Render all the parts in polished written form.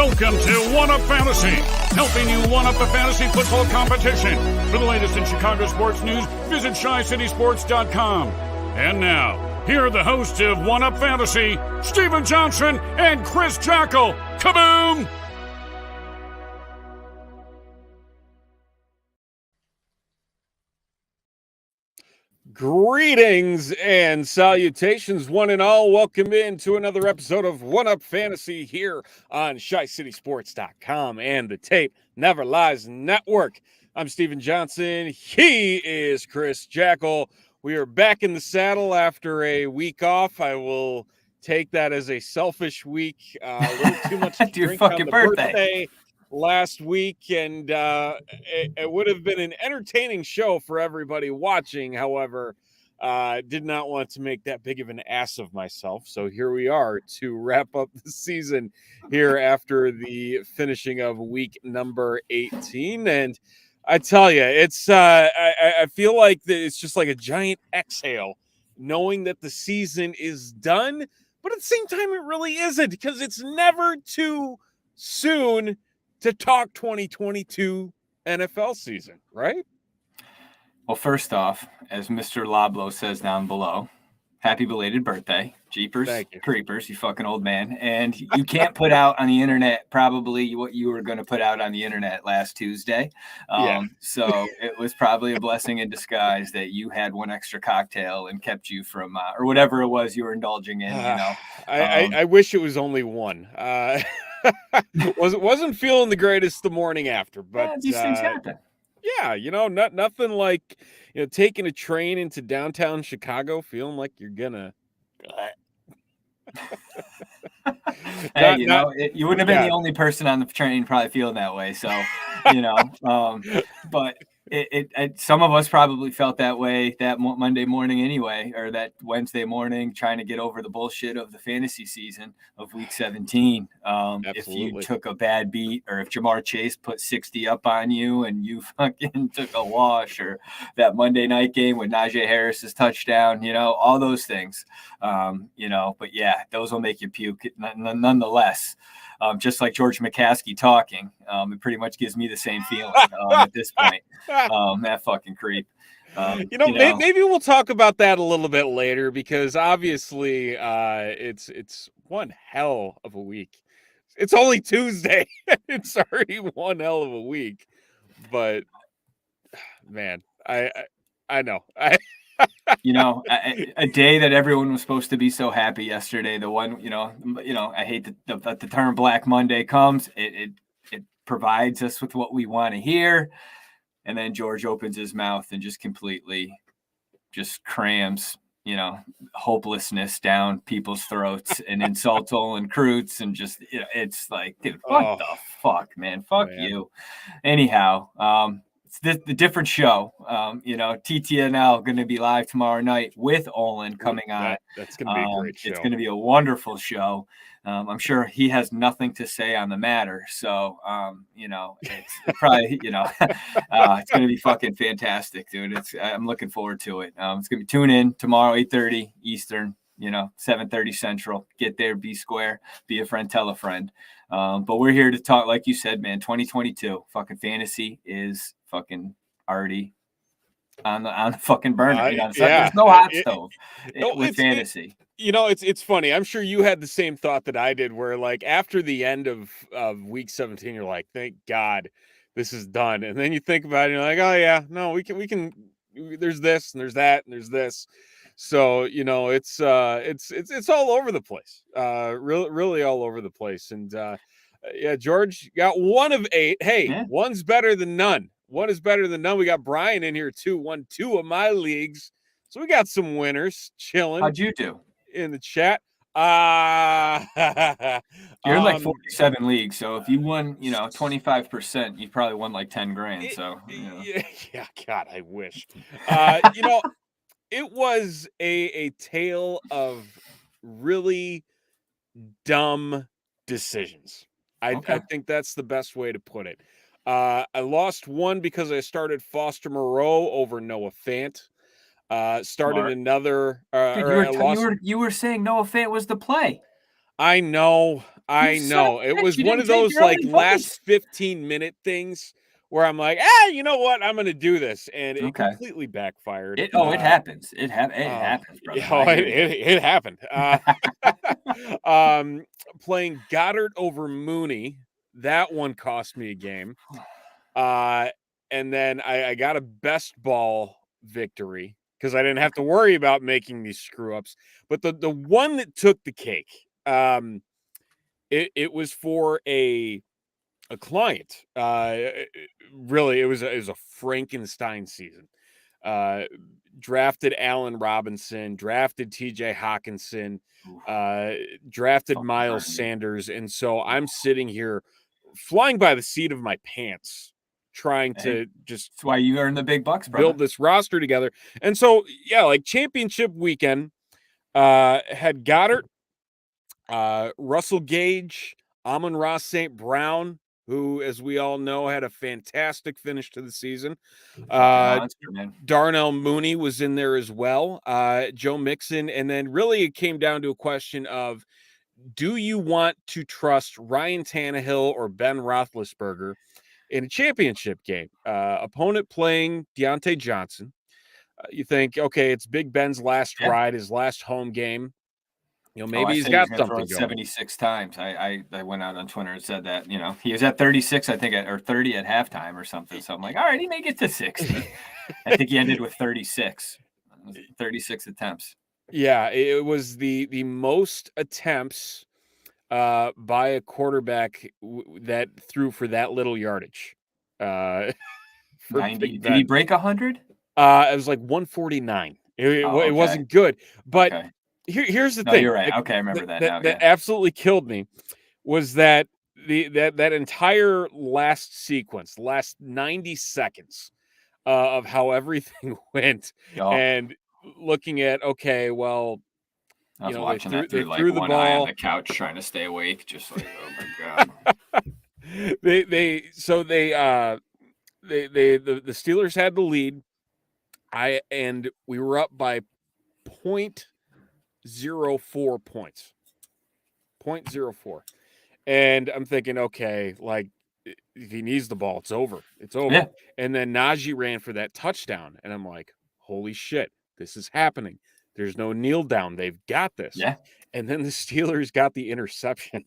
Welcome to One Up Fantasy, helping you one up the fantasy football competition. For the latest in Chicago sports news, visit ShyCitySports.com. And now, here are the hosts of One Up Fantasy, Stephen Johnson and Chris Jackle. Kaboom! Greetings and salutations, one and all. Welcome in to another episode of One Up Fantasy here on ShyCitySports.com and the Tape Never Lies Network. I'm Stephen Johnson. He is Chris Jackle. We are back in the saddle after a week off. I will take that as a selfish week. A little too much to drink on the birthday last week, and it would have been an entertaining show for everybody watching. However, did not want to make that big of an ass of myself. So here we are to wrap up the season here after the finishing of week number 18. And I tell you, it's I feel like it's just like a giant exhale, knowing that the season is done. But at the same time, it really isn't, because it's never too soon to talk 2022 NFL season, right? Well, first off, as Mr. Loblo says down below, happy belated birthday. Jeepers, creepers, you fucking old man. And you can't put out on the internet probably what you were going to put out on the internet last Tuesday. So it was probably a blessing in disguise that you had one extra cocktail and kept you from, or whatever it was you were indulging in, you know. I wish it was only one. Wasn't feeling the greatest the morning after, but these things happen. Yeah, nothing like taking a train into downtown Chicago, feeling like you're gonna. Hey, you wouldn't have been the only person on the train probably feeling that way. So, but some of us probably felt that way that Monday morning anyway, or that Wednesday morning, trying to get over the bullshit of the fantasy season of week 17. If you took a bad beat, or if Jamar Chase put 60 up on you and you fucking took a wash, or that Monday night game with Najee Harris's touchdown, all those things, but yeah, those will make you puke nonetheless. Just like George McCaskey talking, it pretty much gives me the same feeling at this point. That fucking creep. Maybe we'll talk about that a little bit later, because obviously it's one hell of a week. It's only Tuesday. It's already one hell of a week. But man, I know. A day that everyone was supposed to be so happy yesterday. The one, I hate that the term Black Monday comes. It provides us with what we want to hear, and then George opens his mouth and just completely just crams, hopelessness down people's throats and insults Olin Kreutz, and just it's like, dude, what the fuck, man? Fuck you. Anyhow, the different show, TTNL going to be live tomorrow night with Olin coming on. That's going to be a great show. It's going to be a wonderful show. I'm sure he has nothing to say on the matter. So, it's probably, it's going to be fucking fantastic, dude. I'm looking forward to it. It's going to be tune in tomorrow, 8:30 Eastern, 7:30 Central. Get there, be square, be a friend, tell a friend. But we're here to talk, like you said, man, 2022 fucking fantasy is fucking already on the fucking burner. There's no hot stove with fantasy. It's funny. I'm sure you had the same thought that I did, where like after the end of week 17, you're like, thank God this is done. And then you think about it, and you're like, oh yeah, no, we can, there's this and there's that and there's this. So, it's all over the place, really all over the place. And George got 1 of 8. Hey, one's better than none. One is better than none. We got Brian in here too. Won 2 of my leagues. So we got some winners chilling. How'd you do in the chat? You're in like 47 leagues. So if you won, 25%, you probably won like 10 grand. So yeah, God, I wish. It was a tale of really dumb decisions. I think that's the best way to put it. I lost 1 because I started Foster Moreau over Noah Fant. Started Smart. Another. You were saying Noah Fant was the play. I know. You son of It a bitch, was you one didn't of take those your own like advice. last 15-minute things where I'm like, you know what? I'm going to do this. And it Okay. completely backfired. It happens. It happens, brother. I hear you. It happened. Playing Goddard over Mooney, that one cost me a game. And then I got a best ball victory because I didn't have to worry about making these screw ups. But the one that took the cake, it was for a client. Really, it was a Frankenstein season. Uh, Drafted Allen Robinson, drafted TJ Hawkinson, drafted Fucking Miles burn me. Sanders. And so I'm sitting here flying by the seat of my pants, trying to just That's why you earn the big bucks, brother. build this roster together. And so, yeah, like championship weekend, had Goddard, Russell Gage, Amon-Ra St. Brown, who, as we all know, had a fantastic finish to the season. Monster, man. Darnell Mooney was in there as well. Joe Mixon. And then really it came down to a question of, do you want to trust Ryan Tannehill or Ben Roethlisberger in a championship game? Opponent playing Deontay Johnson. You think, okay, it's Big Ben's last ride, his last home game. Maybe he's got something going. 76 times. I went out on Twitter and said that, he was at 36, I think, or 30 at halftime or something. So I'm like, all right, he may get to 60. I think he ended with 36 attempts. Yeah, it was the most attempts by a quarterback that threw for that little yardage. 90. Did he break 100? It was like 149. It wasn't good. But here's the thing. You're right. Okay, I remember that now. That absolutely killed me was that that entire last sequence, last 90 seconds of how everything went, and looking at, okay, well, I was watching that through like one eye on the couch, trying to stay awake, just like, oh my god. the Steelers had the lead. And we were up by 0.04 points. 0.04. And I'm thinking, okay, like if he needs the ball, it's over. It's over. Yeah. And then Najee ran for that touchdown. And I'm like, holy shit, this is happening. There's no kneel down. They've got this. Yeah. And then the Steelers got the interception.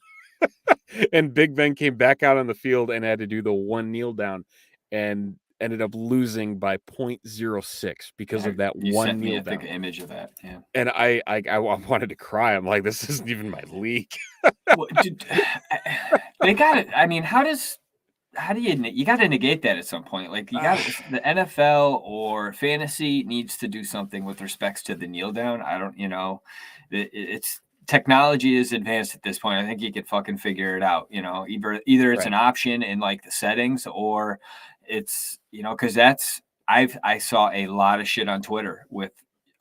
And Big Ben came back out on the field and had to do the one kneel down and ended up losing by 0.06 because of that one kneel down. You sent me a image of that. Yeah. And I wanted to cry. I'm like, this isn't even my league. Well, they got it. I mean, how do you got to negate that at some point? Like you got the NFL or fantasy needs to do something with respects to the kneel down. I don't, it's technology is advanced at this point. I think you could fucking figure it out. Either it's an option in like the settings or it's, because I saw a lot of shit on Twitter with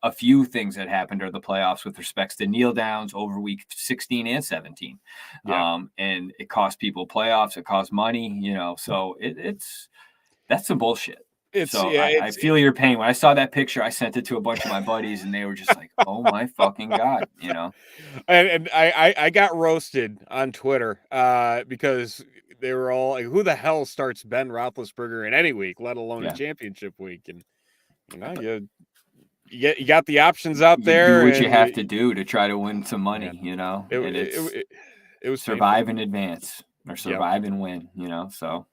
a few things that happened during the playoffs with respects to kneel downs over week 16 and 17. Yeah. And it cost people playoffs. It cost money, so that's some bullshit. I feel your pain. When I saw that picture, I sent it to a bunch of my buddies and they were just like, oh my fucking God, And I got roasted on Twitter because they were all like, who the hell starts Ben Roethlisberger in any week, let alone a championship week? And you got the options out there. Do what you have to do to try to win some money, It was survive in advance or survive and win, so.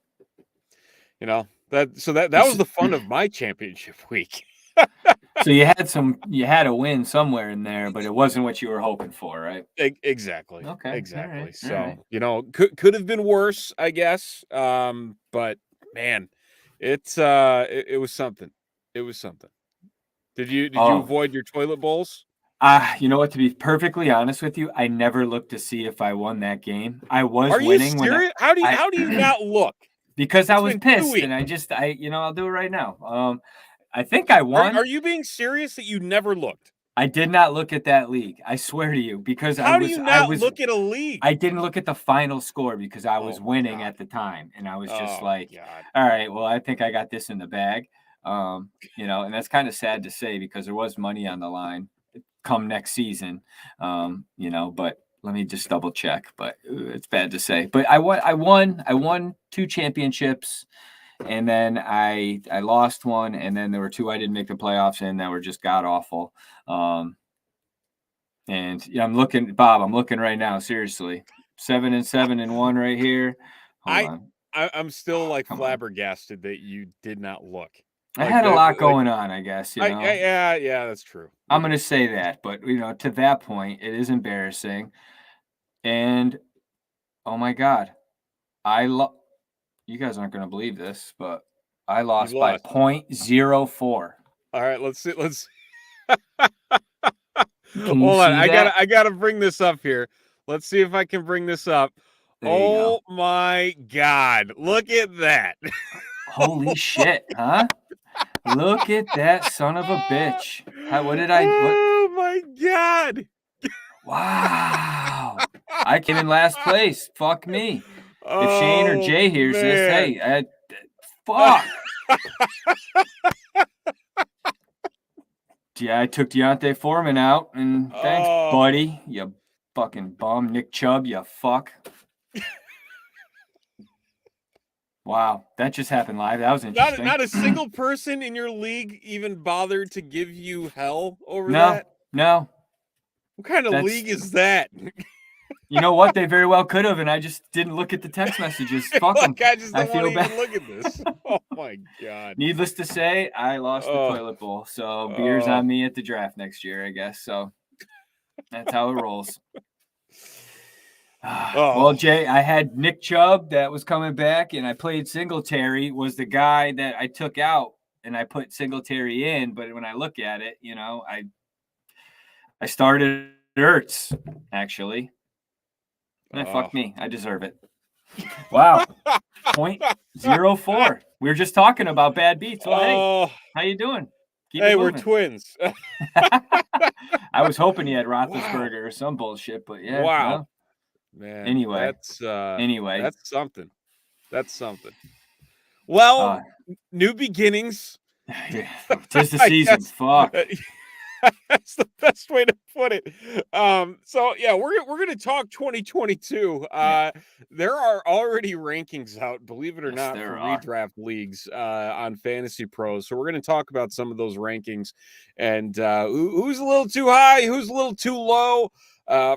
That was the fun of my championship week. So you had a win somewhere in there, but it wasn't what you were hoping for, right? Exactly. Okay. Exactly. Right. So, could have been worse, I guess. But man, it was something. It was something. Did you avoid your toilet bowls? You know what? To be perfectly honest with you, I never looked to see if I won that game. I was winning. Are you serious? How do you not look? Because I was pissed, and I'll do it right now. I think I won. Are you being serious that you never looked? I did not look at that league. I swear to you, because how do you not look at a league? I didn't look at the final score because I was winning at the time, and I was just all right, well, I think I got this in the bag. And that's kind of sad to say because there was money on the line come next season. But Let me just double check, but it's bad to say. But I won 2 championships, and then I lost one, and then there were 2 I didn't make the playoffs in that were just god awful. And yeah, I'm looking right now, seriously. 7-1 right here. Hold on. I'm still like flabbergasted that you did not look. I had a lot going on, I guess, you know. Yeah, that's true. I'm going to say that, but to that point, it is embarrassing. And oh my God, you guys aren't going to believe this, but I lost by 0.04. All right, let's see. Can Hold on, I gotta bring this up here. Let's see if I can bring this up. Oh my God, look at that! Holy shit, huh? Look at that son of a bitch. Oh my God! Wow. I came in last place. Fuck me. If Shane or Jay hears this, hey, fuck. Yeah, I took Deontay Foreman out, and thanks, buddy. You fucking bum. Nick Chubb, you fuck. Wow, that just happened live. That was interesting. Not a single person in your league even bothered to give you hell over that? No. What kind of league is that? You know what? They very well could have, and I just didn't look at the text messages. Fuck them. I just don't want to even look at this. Oh my God. Needless to say, I lost the toilet bowl. So beer's on me at the draft next year, I guess. So that's how it rolls. Well, Jay, I had Nick Chubb that was coming back, and I played Singletary, was the guy that I took out, and I put Singletary in. But when I look at it, I started Ertz, actually. Fuck me. I deserve it. Wow. 0.04. We were just talking about bad beats. Well, hey, how you doing? We're twins. I was hoping he had Roethlisberger or some bullshit, but yeah. Wow. No. Man. Anyway. That's something. That's something. Well, new beginnings. Yeah, 'tis the season. Fuck. That's the best way to put it. So yeah, we're gonna talk 2022. There are already rankings out, believe it or not, for redraft leagues on Fantasy Pros. So we're gonna talk about some of those rankings and who's a little too high, who's a little too low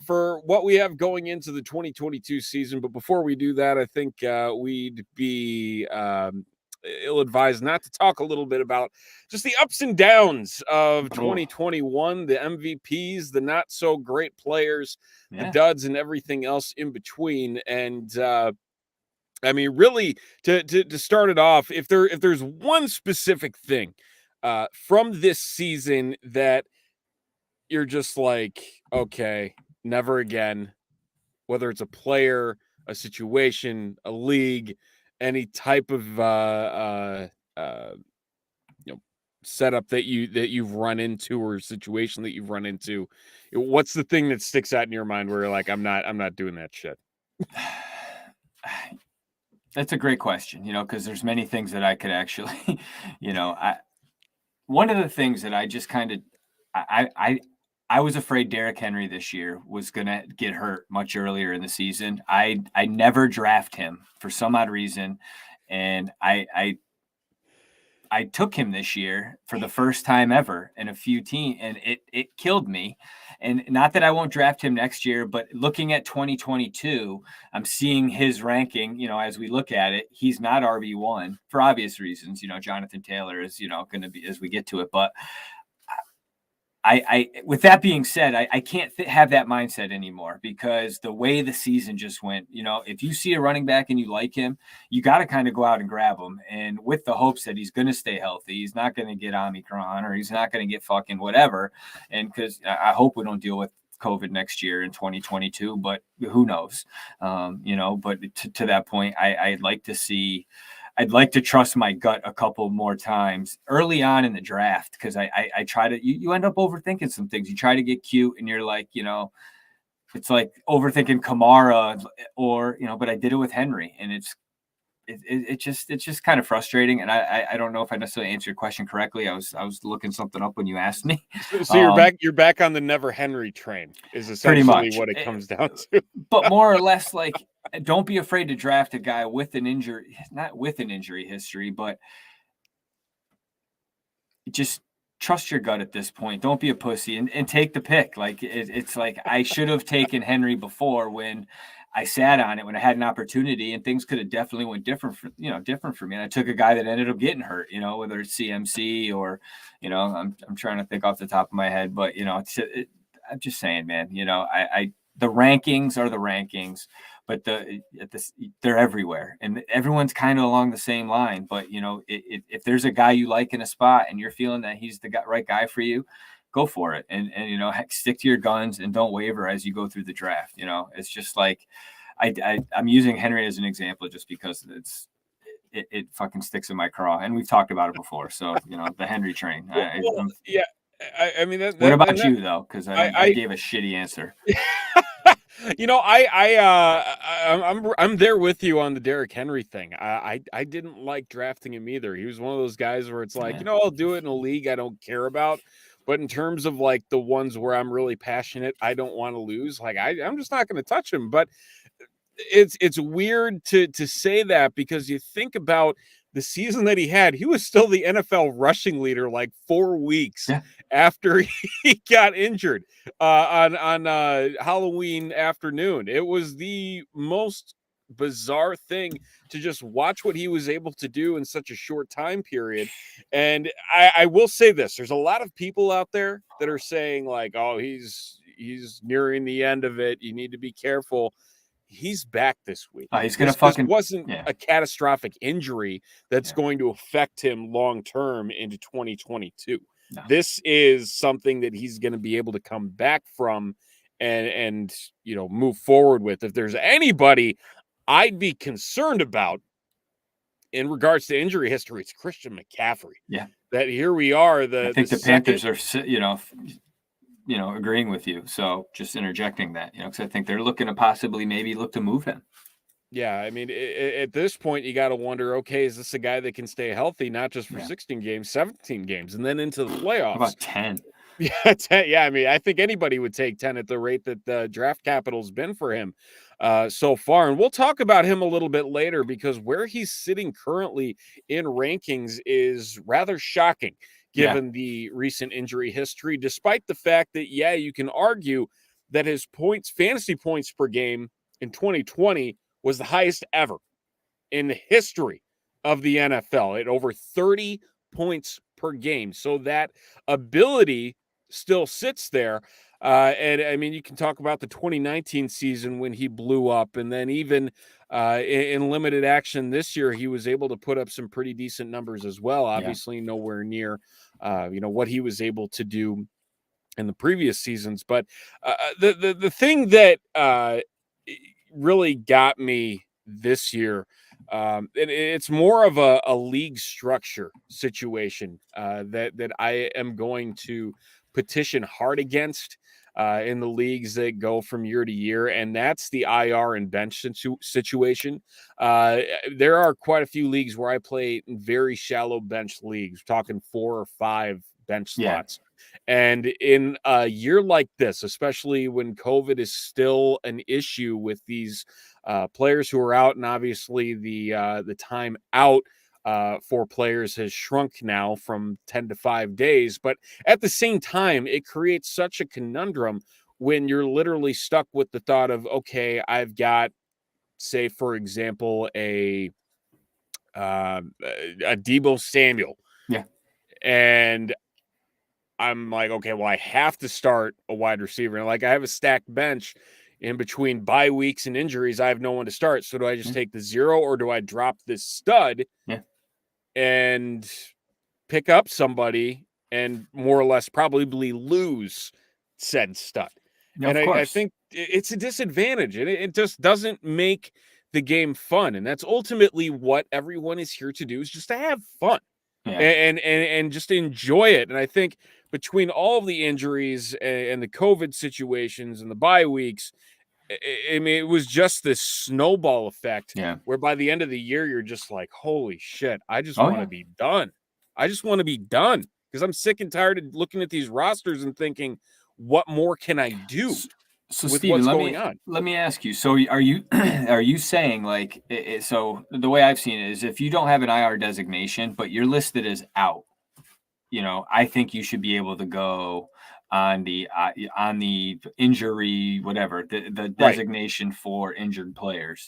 for what we have going into the 2022 season. But before we do that, I think we'd be ill-advised not to talk a little bit about just the ups and downs of 2021, the MVPs, the not so great players, the duds, and everything else in between. And I mean, really, to start it off, if there's one specific thing from this season that you're just like, okay, never again, whether it's a player, a situation, a league, any type of setup that you've run into or situation that you've run into, what's the thing that sticks out in your mind where you're like, I'm not doing that shit? That's a great question, because there's many things that I could actually, one of the things that I just kind of, I was afraid Derrick Henry this year was going to get hurt much earlier in the season. I never draft him for some odd reason. And I took him this year for the first time ever in a few teams, and it killed me. And not that I won't draft him next year, but looking at 2022, I'm seeing his ranking, as we look at it, he's not RB1 for obvious reasons. Jonathan Taylor is, going to be as we get to it. But I with that being said, I can't have that mindset anymore because the way the season just went, if you see a running back and you like him, you got to kind of go out and grab him. And with the hopes that he's going to stay healthy, he's not going to get Omicron or he's not going to get fucking whatever. And because I hope we don't deal with COVID next year in 2022, but who knows? But to that point, I'd like to trust my gut a couple more times early on in the draft because I try to you end up overthinking some things. You try to get cute and you're like, it's like overthinking Kamara or, but I did it with Henry and it's just kind of frustrating. And I don't know if I necessarily answered your question correctly. I was looking something up when you asked me. So you're back on the never Henry train is essentially what it comes down to. But more or less, like, don't be afraid to draft a guy with an injury, not with an injury history, but just trust your gut at this point. Don't be a pussy and take the pick. Like it's like I should have taken Henry before when I sat on it, when I had an opportunity, and things could have definitely went different for me. And I took a guy that ended up getting hurt, whether it's CMC or, I'm trying to think off the top of my head, but I'm just saying, man, the rankings are the rankings, but they're everywhere, and everyone's kind of along the same line. But if there's a guy you like in a spot and you're feeling that he's the right guy for you, go for it, and stick to your guns and don't waver as you go through the draft. It's just like I'm using Henry as an example just because it fucking sticks in my craw, and we've talked about it before. So the Henry train. Yeah. I mean, what about you though? Because I gave a shitty answer. I'm there with you on the Derrick Henry thing. I didn't like drafting him either. He was one of those guys where it's like, I'll do it in a league I don't care about, but in terms of like the ones where I'm really passionate, I don't want to lose. Like I'm just not going to touch him. But it's weird to say that because you think about the season that he had, he was still the NFL rushing leader like 4 weeks after he got injured on Halloween afternoon. It was the most bizarre thing to just watch what he was able to do in such a short time period. And I will say this, there's a lot of people out there that are saying like, oh, he's nearing the end of it. You need to be careful. He's back this week. He's going to fucking wasn't a catastrophic injury that's going to affect him long term into 2022. No. This is something that he's going to be able to come back from and move forward with. If there's anybody I'd be concerned about in regards to injury history, it's Christian McCaffrey. Yeah, that here we are. I think the Panthers are agreeing with you. So just interjecting that, because I think they're looking to possibly maybe look to move him. Yeah, I mean, at this point, you got to wonder, okay, is this a guy that can stay healthy, not just for 16 games, 17 games, and then into the playoffs? How about 10? Yeah, 10. Yeah, I mean, I think anybody would take 10 at the rate that the draft capital's been for him so far. And we'll talk about him a little bit later because where he's sitting currently in rankings is rather shocking, given the recent injury history, despite the fact that, you can argue that his fantasy points per game in 2020 was the highest ever in the history of the NFL at over 30 points per game. So that ability still sits there. And I mean, you can talk about the 2019 season when he blew up, and then even in limited action this year, he was able to put up some pretty decent numbers as well. Obviously, nowhere near, what he was able to do in the previous seasons. But the thing that really got me this year, and it's more of a league structure situation that I am going to petition hard against in the leagues that go from year to year, and that's the IR and bench situation. There are quite a few leagues where I play in very shallow bench leagues, talking 4 or 5 bench slots. And in a year like this, especially when COVID is still an issue with these players who are out, and obviously the time out for players has shrunk now from 10 to 5 days. But at the same time, it creates such a conundrum when you're literally stuck with the thought of, okay, I've got, say, for example, a Deebo Samuel. Yeah. And I'm like, okay, well, I have to start a wide receiver. And like, I have a stacked bench in between bye weeks and injuries. I have no one to start. So do I just take the 0, or do I drop this stud and pick up somebody and more or less probably lose said stud? And I think it's a disadvantage, and it just doesn't make the game fun. And that's ultimately what everyone is here to do, is just to have fun. And just enjoy it. And I think between all of the injuries and the COVID situations and the bye weeks, I mean, it was just this snowball effect. Yeah. Where by the end of the year, you're just like, holy shit, I just Oh, want to yeah. be done. I just want to be done because I'm sick and tired of looking at these rosters and thinking, what more can I do So with Stephen, what's going on? let me ask you. So are you are you saying like so the way I've seen it is if you don't have an IR designation but you're listed as out, I think you should be able to go on the injury, whatever the Right. designation for injured players.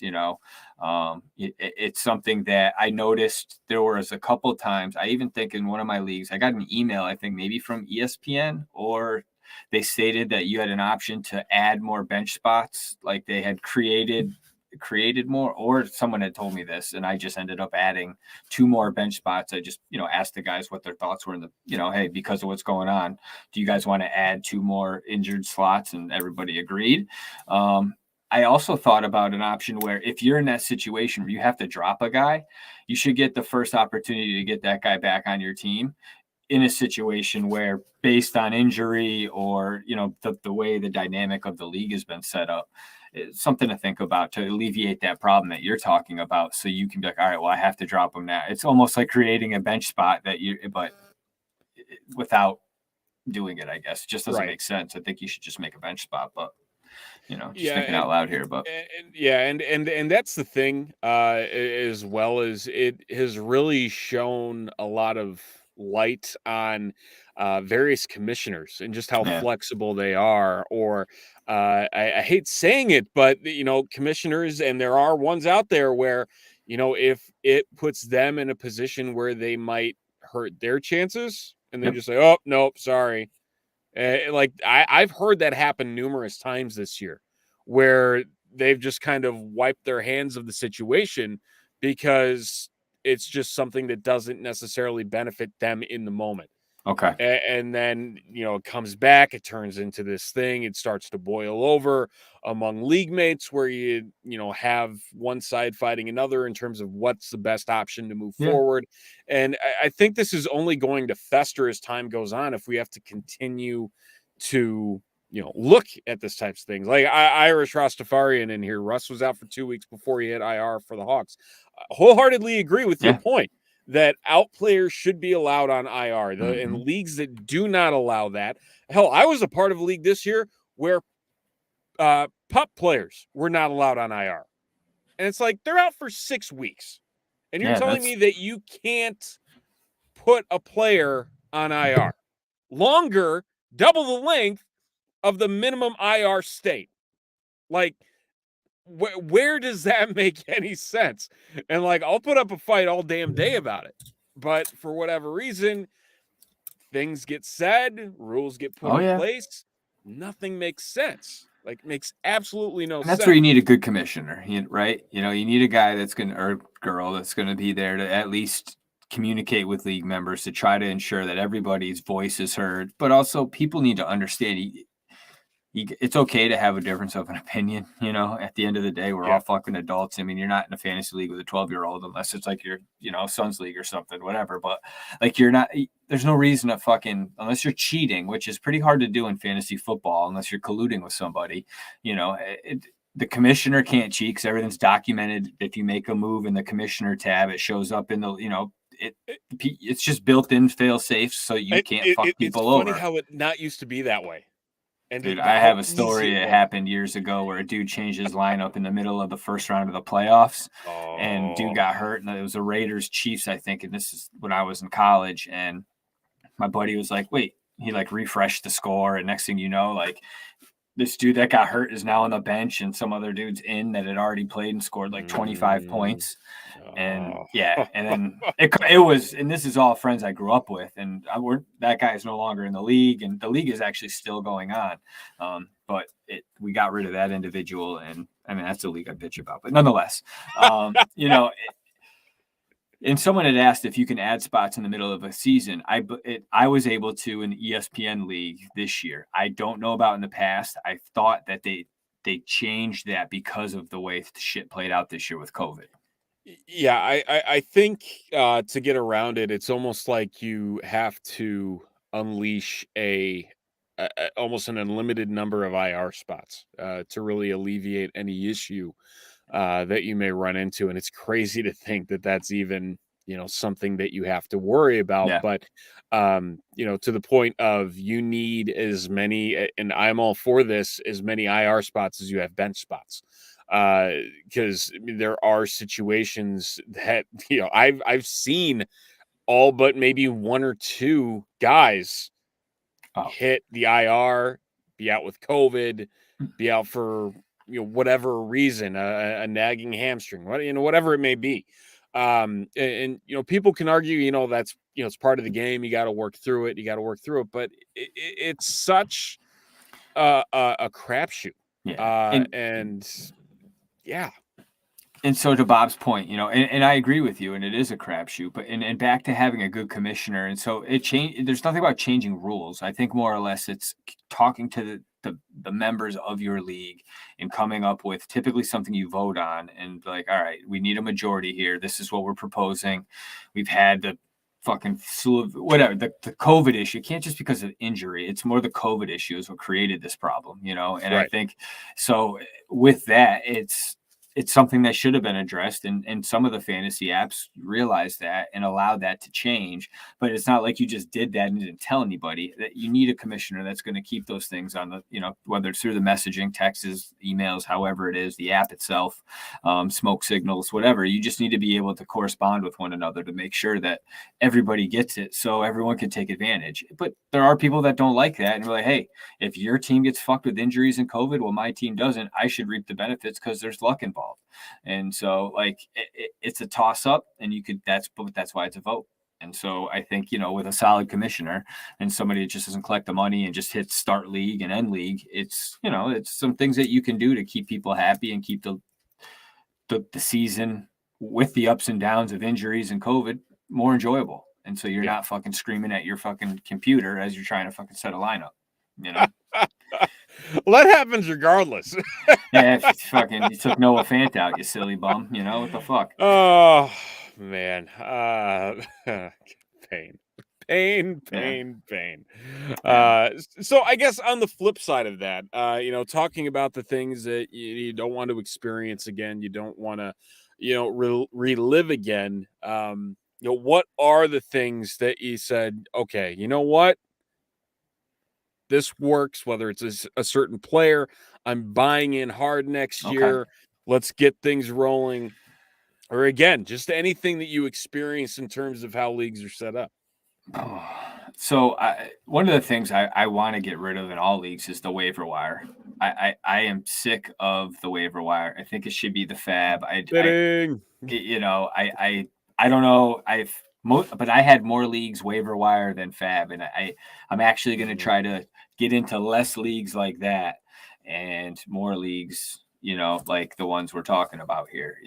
It's something that I noticed there was a couple times. I even think in one of my leagues, I got an email, I think maybe from ESPN, or they stated that you had an option to add more bench spots, like they had created more, or someone had told me this and I just ended up adding 2 more bench spots. I just asked the guys what their thoughts were in the hey, because of what's going on, do you guys want to add 2 more injured slots? And everybody agreed. I also thought about an option where if you're in that situation where you have to drop a guy, you should get the first opportunity to get that guy back on your team in a situation where, based on injury or the way the dynamic of the league has been set up, it's something to think about to alleviate that problem that you're talking about. So you can be like, all right, well, I have to drop him now. It's almost like creating a bench spot but without doing it, I guess. It just doesn't make sense. I think you should just make a bench spot, but just thinking out loud here. But and that's the thing, as well as it has really shown a lot of light on various commissioners and just how flexible they are. Or I hate saying it, but commissioners, and there are ones out there where if it puts them in a position where they might hurt their chances, and they just say, "Oh, nope, sorry." Like I've heard that happen numerous times this year, where they've just kind of wiped their hands of the situation because it's just something that doesn't necessarily benefit them in the moment. Okay. And then, it comes back, it turns into this thing, it starts to boil over among league mates where you have one side fighting another in terms of what's the best option to move forward. And I think this is only going to fester as time goes on if we have to continue to, look at this types of things. Like Irish Rastafarian in here, Russ was out for 2 weeks before he hit IR for the Hawks. Wholeheartedly agree with your point that out players should be allowed on IR. In leagues that do not allow that. Hell, I was a part of a league this year where pup players were not allowed on IR. And it's like, they're out for 6 weeks. And you're telling me that you can't put a player on IR longer, double the length of the minimum IR state. Like, where does that make any sense? And like, I'll put up a fight all damn day about it. But for whatever reason, things get said, rules get put in place. Nothing makes sense. Like, makes absolutely no sense. That's where you need a good commissioner, right? You need a guy or girl that's going to be there to at least communicate with league members to try to ensure that everybody's voice is heard. But also, people need to understand it's okay to have a difference of an opinion. At the end of the day, we're all fucking adults. I mean, you're not in a fantasy league with a 12-year-old unless it's like your, son's league or something, whatever. But like, there's no reason to unless you're cheating, which is pretty hard to do in fantasy football, unless you're colluding with somebody, the commissioner can't cheat because everything's documented. If you make a move in the commissioner tab, it shows up in the, it's just built in fail safe. So you can't fuck people over. It's funny how it not used to be that way. And dude, I have a story that happened years ago where a dude changed his lineup in the middle of the first round of the playoffs, and dude got hurt. And it was the Raiders Chiefs, I think. And this is when I was in college. And my buddy was like, wait, he like refreshed the score. And next thing you know, like, this dude that got hurt is now on the bench, and some other dude's in that had already played and scored like 25 points. And and then it was, and this is all friends I grew up with, and that guy is no longer in the league, and the league is actually still going on. But we got rid of that individual, and I mean, that's the league I bitch about, but nonetheless, and someone had asked if you can add spots in the middle of a season. I was able to in the ESPN league this year. I don't know about in the past. I thought that they changed that because of the way the shit played out this year with COVID. Yeah, I think to get around it, it's almost like you have to unleash a almost an unlimited number of IR spots to really alleviate any issue that you may run into. And it's crazy to think that that's even, something that you have to worry about. Yeah. But, to the point of you need as many, and I'm all for this, as many IR spots as you have bench spots. Because there are situations that, I've seen all but maybe one or two guys hit the IR, be out with COVID, be out for whatever reason, a nagging hamstring, whatever it may be. And people can argue, that's it's part of the game. You got to work through it. But it's such a crapshoot. Yeah. Yeah. And so to Bob's point, and I agree with you, and it is a crapshoot, but and back to having a good commissioner. And so there's nothing about changing rules. I think more or less it's talking to the members of your league and coming up with typically something you vote on and like, all right, we need a majority here. This is what we're proposing. We've had the fucking slew of whatever the COVID issue. It can't just because of injury. It's more the COVID issue is what created this problem, And right. I think so with that, it's something that should have been addressed, and some of the fantasy apps realized that and allowed that to change. But it's not like you just did that and didn't tell anybody. That you need a commissioner that's going to keep those things on the, whether it's through the messaging, texts, emails, however it is, the app itself, smoke signals, whatever. You just need to be able to correspond with one another to make sure that everybody gets it, so everyone can take advantage. But there are people that don't like that, and we're like, hey, if your team gets fucked with injuries and COVID, well, my team doesn't. I should reap the benefits because there's luck involved. And so like it's a toss up, and that's why it's a vote. And so I think, with a solid commissioner and somebody that just doesn't collect the money and just hits start league and end league, it's, it's some things that you can do to keep people happy and keep the season with the ups and downs of injuries and COVID more enjoyable. And so you're not fucking screaming at your fucking computer as you're trying to fucking set a lineup, Well, that happens regardless. Yeah, fucking, you took Noah Fant out, you silly bum. What the fuck? Oh man, pain. So I guess on the flip side of that, talking about the things that you don't want to experience again, you don't want to, relive again. What are the things that you said? Okay, you know what? This works, whether it's a certain player, I'm buying in hard next year. Let's get things rolling. Or again, just anything that you experience in terms of how leagues are set up. So one of the things I want to get rid of in all leagues is the waiver wire. I am sick of the waiver wire. I think it should be the fab. I don't know. But I had more leagues waiver wire than fab, and I'm actually going to try to get into less leagues like that and more leagues, like the ones we're talking about here.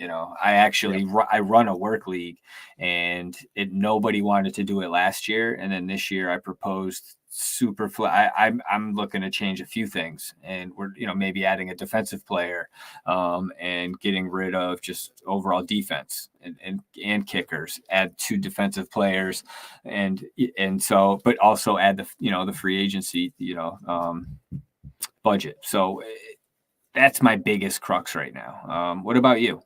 I actually I run a work league, and nobody wanted to do it last year, and then this year I proposed super flat. I'm looking to change a few things, and we're maybe adding a defensive player, and getting rid of just overall defense and kickers. Add 2 defensive players, and so, but also add the free agency budget. So that's my biggest crux right now. What about you?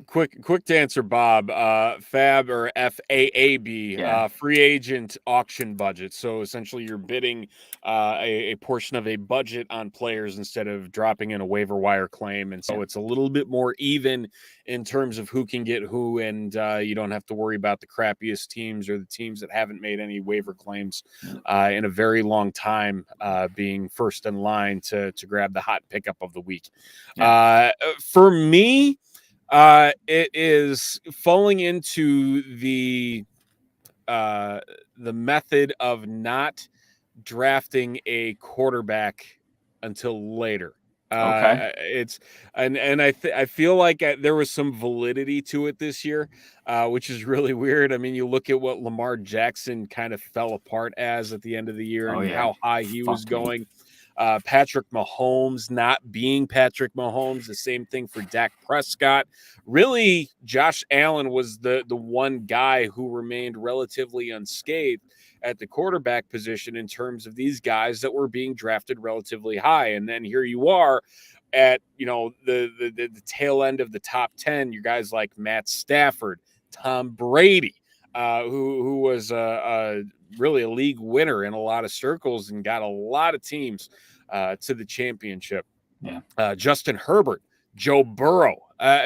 Quick to answer, Bob. FAB or FAAB, free agent auction budget. So essentially, you're bidding a portion of a budget on players instead of dropping in a waiver wire claim, and so it's a little bit more even in terms of who can get who, and you don't have to worry about the crappiest teams or the teams that haven't made any waiver claims in a very long time being first in line to grab the hot pickup of the week. For me, it is falling into the method of not drafting a quarterback until later. It's I feel like there was some validity to it this year, which is really weird. I mean, you look at what Lamar Jackson kind of fell apart as at the end of the year and how high he was going. Patrick Mahomes not being Patrick Mahomes, the same thing for Dak Prescott. Really, Josh Allen was the one guy who remained relatively unscathed. at the quarterback position in terms of these guys that were being drafted relatively high. And then here you are at, the tail end of the top 10, you guys like Matt Stafford, Tom Brady, who was really a league winner in a lot of circles and got a lot of teams to the championship. Yeah. Justin Herbert, Joe Burrow.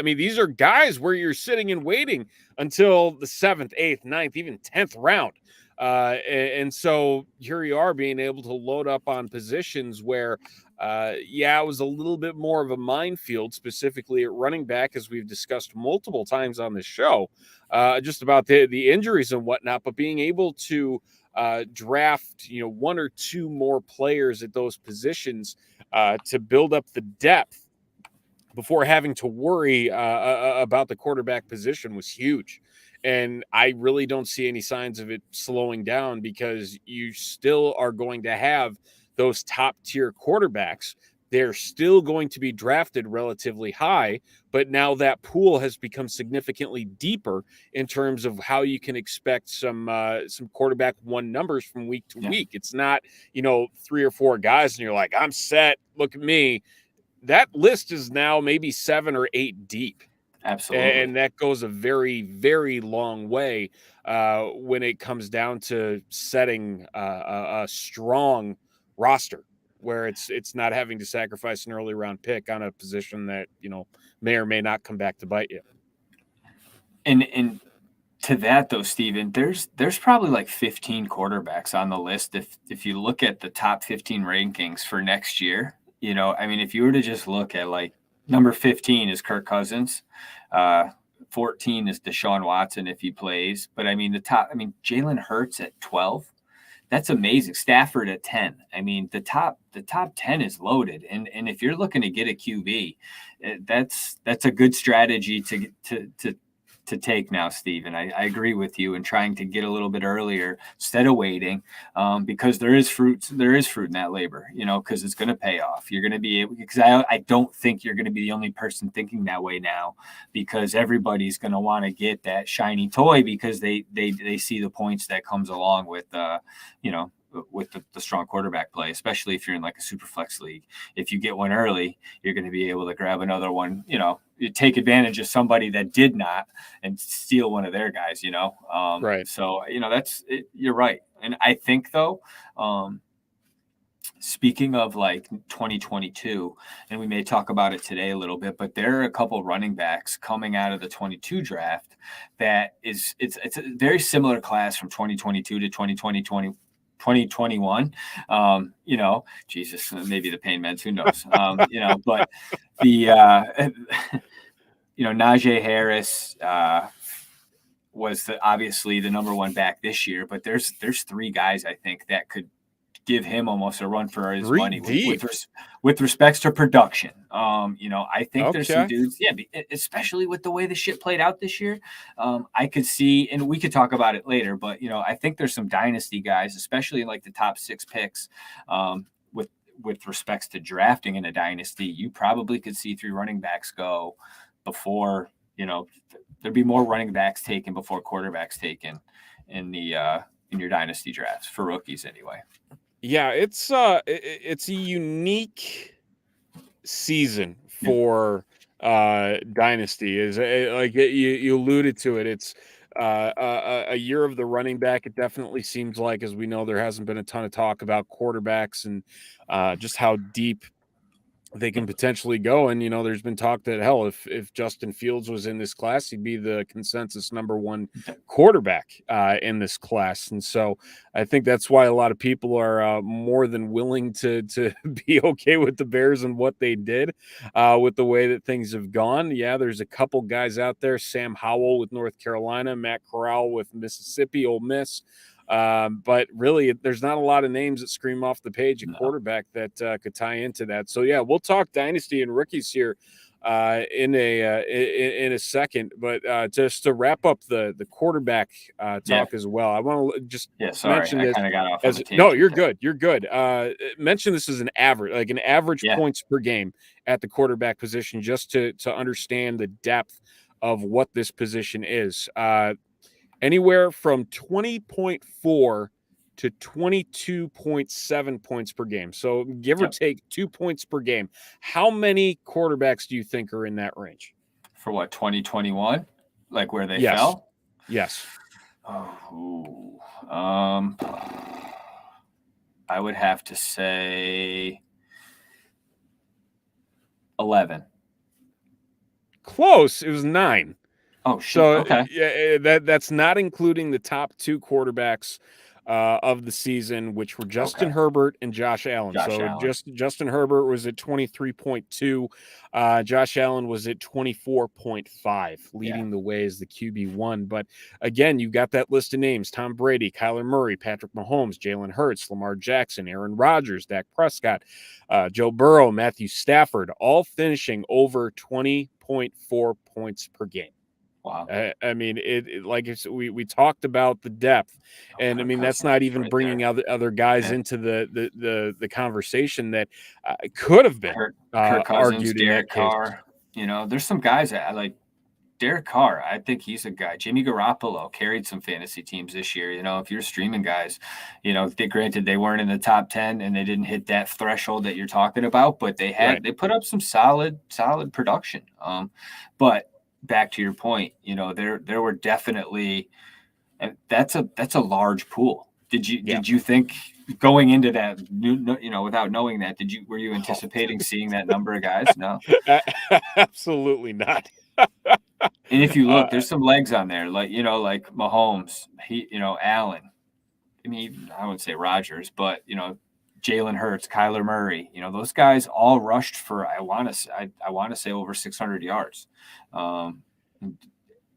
These are guys where you're sitting and waiting until the 7th, 8th, 9th, even 10th round. And so here you are being able to load up on positions where, it was a little bit more of a minefield, specifically at running back, as we've discussed multiple times on this show, just about the injuries and whatnot, but being able to draft, one or two more players at those positions to build up the depth before having to worry about the quarterback position was huge. And I really don't see any signs of it slowing down, because you still are going to have those top tier quarterbacks. They're still going to be drafted relatively high, but now that pool has become significantly deeper in terms of how you can expect some quarterback one numbers from week to week. It's not, 3 or 4 guys and you're like, I'm set, look at me. That list is now maybe 7 or 8 deep. Absolutely. And that goes a very, very long way when it comes down to setting a strong roster where it's not having to sacrifice an early round pick on a position that, may or may not come back to bite you. And to that though, Stephen, there's probably like 15 quarterbacks on the list. If you look at the top 15 rankings for next year, if you were to just look at like number 15 is Kirk Cousins, 14 is Deshaun Watson if he plays. But Jalen Hurts at 12. That's amazing. Stafford at 10. The top 10 is loaded. And if you're looking to get a QB, that's a good strategy to take now, Stephen. I agree with you in trying to get a little bit earlier instead of waiting, because there is fruit in that labor, because it's going to pay off. You're going to be able, because I don't think you're going to be the only person thinking that way now, because everybody's going to want to get that shiny toy because they see the points that comes along with, with the strong quarterback play, especially if you're in like a super flex league. If you get one early, you're going to be able to grab another one, you take advantage of somebody that did not and steal one of their guys, Right. So, that's it. You're right. And I think though, speaking of like 2022, and we may talk about it today a little bit, but there are a couple running backs coming out of the 22 draft that it's a very similar class from 2022 to 2021. Jesus, maybe the pain meds, who knows? But the Najee Harris was obviously the number one back this year, but there's 3 guys I think that could give him almost a run for his money with respects to production. I think there's some dudes, especially with the way the shit played out this year. I could see, and we could talk about it later, but I think there's some dynasty guys, especially in like the top 6 picks, with respects to drafting in a dynasty. You probably could see 3 running backs go before, there'd be more running backs taken before quarterbacks taken in your dynasty drafts for rookies anyway. Yeah, it's a unique season for dynasty. Is like you alluded to it. It's a year of the running back. It definitely seems like, as we know, there hasn't been a ton of talk about quarterbacks and just how deep they can potentially go. And, there's been talk that, hell, if Justin Fields was in this class, he'd be the consensus number 1 quarterback in this class. And so I think that's why a lot of people are more than willing to be okay with the Bears and what they did with the way that things have gone. Yeah, there's a couple guys out there, Sam Howell with North Carolina, Matt Corral with Mississippi, Ole Miss. But really, there's not a lot of names that scream off the page at quarterback that could tie into that. So yeah, we'll talk dynasty and rookies here in a second. But just to wrap up the quarterback talk as well, I want to just mention this. I kind of got off on the tangent. No, you're good. You're good. Mention this as an average points per game at the quarterback position, just to understand the depth of what this position is. Anywhere from 20.4 to 22.7 points per game. So give or take 2 points per game. How many quarterbacks do you think are in that range? For what, 2021? Like where they fell? Yes. Oh, I would have to say 11. Close. It was 9. Oh, shit. So okay. That's not including the top 2 quarterbacks of the season, which were Justin Herbert and Josh Allen. Justin Herbert was at 23.2. Josh Allen was at 24.5, leading the way as the QB1. But again, you got that list of names: Tom Brady, Kyler Murray, Patrick Mahomes, Jalen Hurts, Lamar Jackson, Aaron Rodgers, Dak Prescott, Joe Burrow, Matthew Stafford, all finishing over 20.4 points per game. Wow. I mean, we talked about the depth, and I mean that's not even bringing other guys into the conversation that could have been Kirk Cousins, argued in Derek that case. Carr. There's some guys that I like. Derek Carr, I think he's a guy. Jimmy Garoppolo carried some fantasy teams this year. If you're streaming guys, granted they weren't in the top 10 and they didn't hit that threshold that you're talking about, but they put up some solid production. But back to your point, there were definitely, and that's a large pool. Did you think going into that, without knowing that, were you anticipating seeing that number of guys? No, absolutely not. And if you look, there's some legs on there, like Mahomes, Allen. I mean, I wouldn't say Rodgers, but Jalen Hurts, Kyler Murray. Those guys all rushed for I want to say over 600 yards.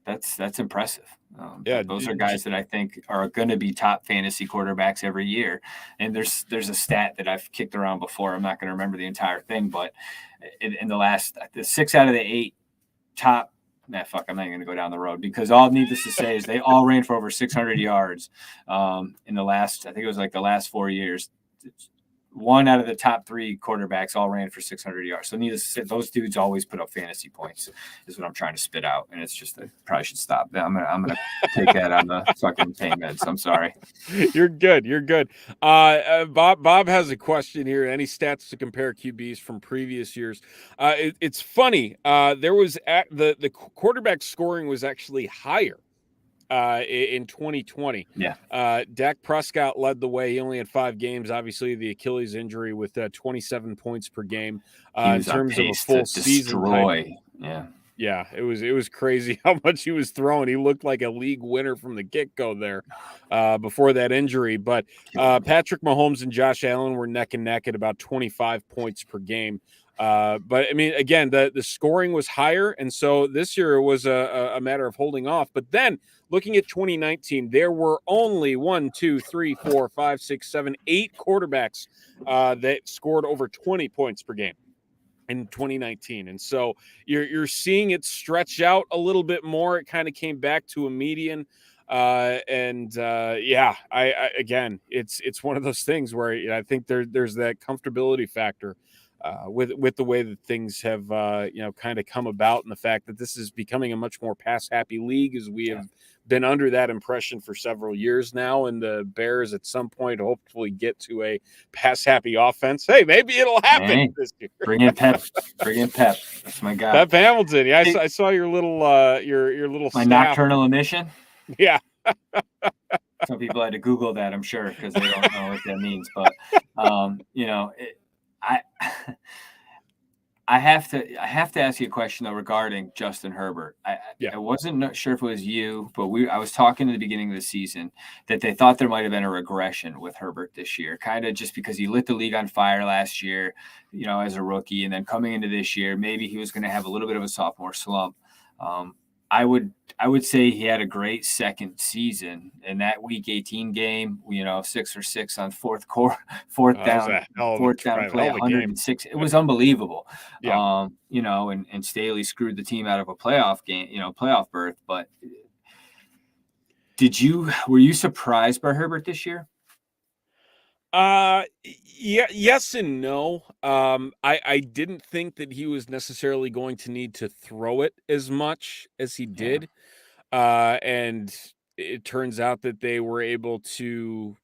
That's impressive. Those are guys that I think are going to be top fantasy quarterbacks every year. And there's a stat that I've kicked around before. I'm not going to remember the entire thing, but in the 6 out of the 8 top. I'm not even going to go down the road because all needless to say is they all ran for over 600 yards in the last, I think it was like the last 4 years. 1 out of the top 3 quarterbacks all ran for 600 yards. So needless to say, those dudes always put up fantasy points is what I'm trying to spit out. And it's just, I probably should stop. I'm going to take that on the fucking pain meds. I'm sorry. You're good. Bob has a question here. Any stats to compare QBs from previous years? It's funny. There was the quarterback scoring was actually higher in 2020. Dak Prescott led the way. He only had 5 games. Obviously, the Achilles injury with 27 points per game in terms of a full season. Yeah, it was crazy how much he was throwing. He looked like a league winner from the get-go there before that injury. But Patrick Mahomes and Josh Allen were neck and neck at about 25 points per game. But I mean, again, the scoring was higher, and so this year it was a matter of holding off. But then looking at 2019, there were only 8 quarterbacks that scored over 20 points per game in 2019. And so you're seeing it stretch out a little bit more. It kind of came back to a median. Again, it's one of those things where I think there's that comfortability factor with the way that things have kind of come about, and the fact that this is becoming a much more pass happy league, as we have been under that impression for several years now. And the Bears at some point hopefully get to a pass happy offense. Hey, maybe it'll happen this year. Bring in Pep. That's my guy. Pep Hamilton. Yeah, I saw your little my nocturnal emission. Yeah. Some people had to Google that, I'm sure, because they don't know what that means. But I have to ask you a question though regarding Justin Herbert. I wasn't sure if it was you, but I was talking at the beginning of the season that they thought there might have been a regression with Herbert this year, kind of just because he lit the league on fire last year, as a rookie, and then coming into this year, maybe he was going to have a little bit of a sophomore slump. I would say he had a great second season in that Week 18 game. 6 for 6 on fourth down play, 106. It was unbelievable. Yeah. And Staley screwed the team out of a playoff game, playoff berth. But were you surprised by Herbert this year? Yes and no. I didn't think that he was necessarily going to need to throw it as much as he did. And it turns out that they were able to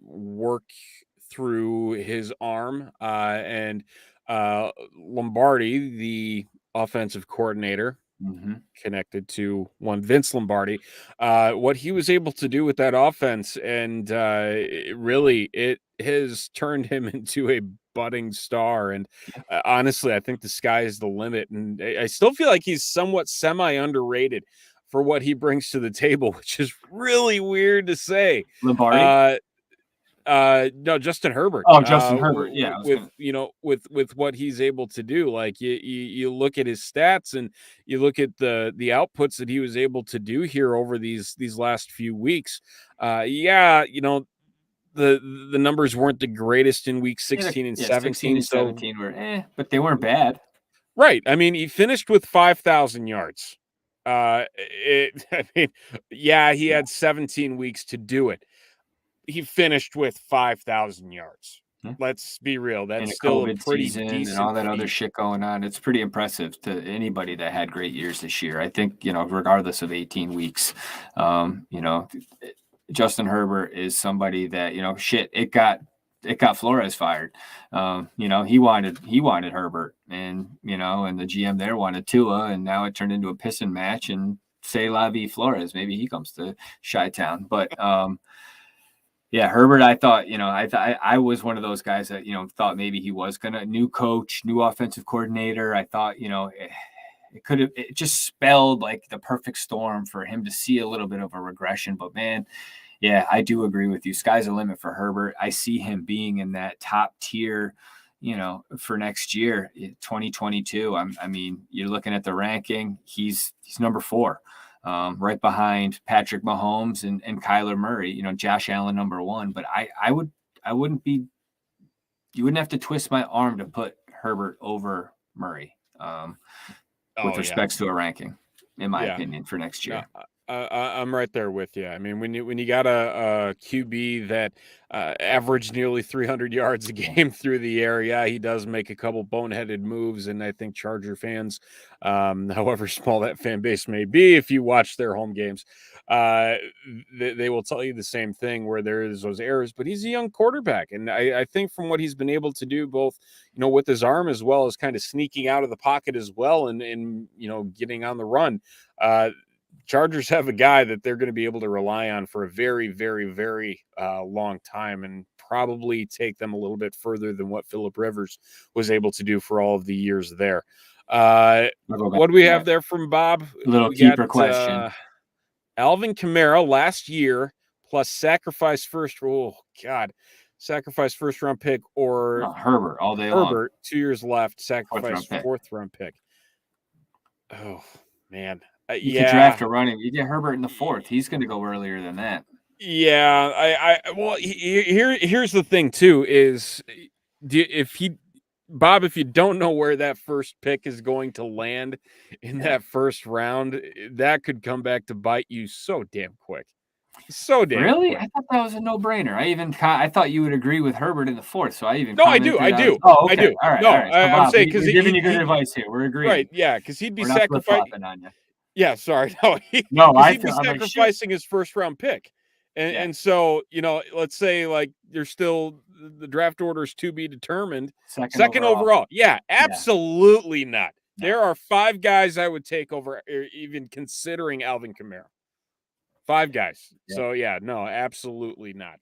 work through his arm. And Lombardi, the offensive coordinator, connected to one Vince Lombardi, what he was able to do with that offense, and it has turned him into a budding star. And honestly, I think the sky is the limit, and I still feel like he's somewhat semi underrated for what he brings to the table, which is really weird to say. Lombardi? No, Justin Herbert. Oh, Justin Herbert. Yeah, with what he's able to do. Like you look at his stats and you look at the outputs that he was able to do here over these last few weeks. The numbers weren't the greatest in week 16 and 17. 16 and 17 were but they weren't bad. Right. I mean, he finished with 5,000 yards. He had 17 weeks to do it. He finished with 5,000 yards. Let's be real. That's still a pretty decent and all that feat. other shit going on. It's pretty impressive to anybody that had great years this year. I think, regardless of 18 weeks, Justin Herbert is somebody that, it got Flores fired. He wanted Herbert, and and the GM there wanted Tua, and now it turned into a pissing match, and say la vie Flores. Maybe he comes to Chi-Town, but yeah, Herbert, I thought, I was one of those guys that, thought maybe he was new coach, new offensive coordinator. I thought, it just spelled like the perfect storm for him to see a little bit of a regression. But man, yeah, I do agree with you. Sky's the limit for Herbert. I see him being in that top tier, for next year, 2022. I mean, you're looking at the ranking. He's number 4. Right behind Patrick Mahomes and Kyler Murray, Josh Allen number 1. But you wouldn't have to twist my arm to put Herbert over Murray with respects to a ranking, in my opinion, for next year. No, I'm right there with you. I mean, when you got a QB that averaged nearly 300 yards a game through the air, he does make a couple boneheaded moves, and I think Charger fans, however small that fan base may be, if you watch their home games, they will tell you the same thing, where there is those errors. But he's a young quarterback, and I think from what he's been able to do, both with his arm as well as kind of sneaking out of the pocket as well, and getting on the run. Chargers have a guy that they're going to be able to rely on for a very, very, very long time, and probably take them a little bit further than what Phillip Rivers was able to do for all of the years there. What do we have there from Bob? Little keeper question. Alvin Kamara last year plus sacrifice first round pick, or Herbert all day long. Herbert 2 years left, sacrifice fourth round pick. Oh man. You could draft a running. You get Herbert in the 4th. He's going to go earlier than that. Yeah, here's the thing too is, if you don't know where that first pick is going to land in that first round, that could come back to bite you so damn quick. So damn really quick. I thought that was a no-brainer. I thought you would agree with Herbert in the 4th, so I do. I do. Oh, okay. I do. All right. No, all right. So I'm saying because he's giving you good advice here. We're agreeing, right? Yeah, because he'd be sacrificing on you. Yeah, sorry. He'd be sacrificing his first round pick. And so, let's say like there's still the draft orders to be determined. Second overall. Yeah, absolutely not. No. There are 5 guys I would take over, even considering Alvin Kamara. 5 guys. Yeah. So no, absolutely not.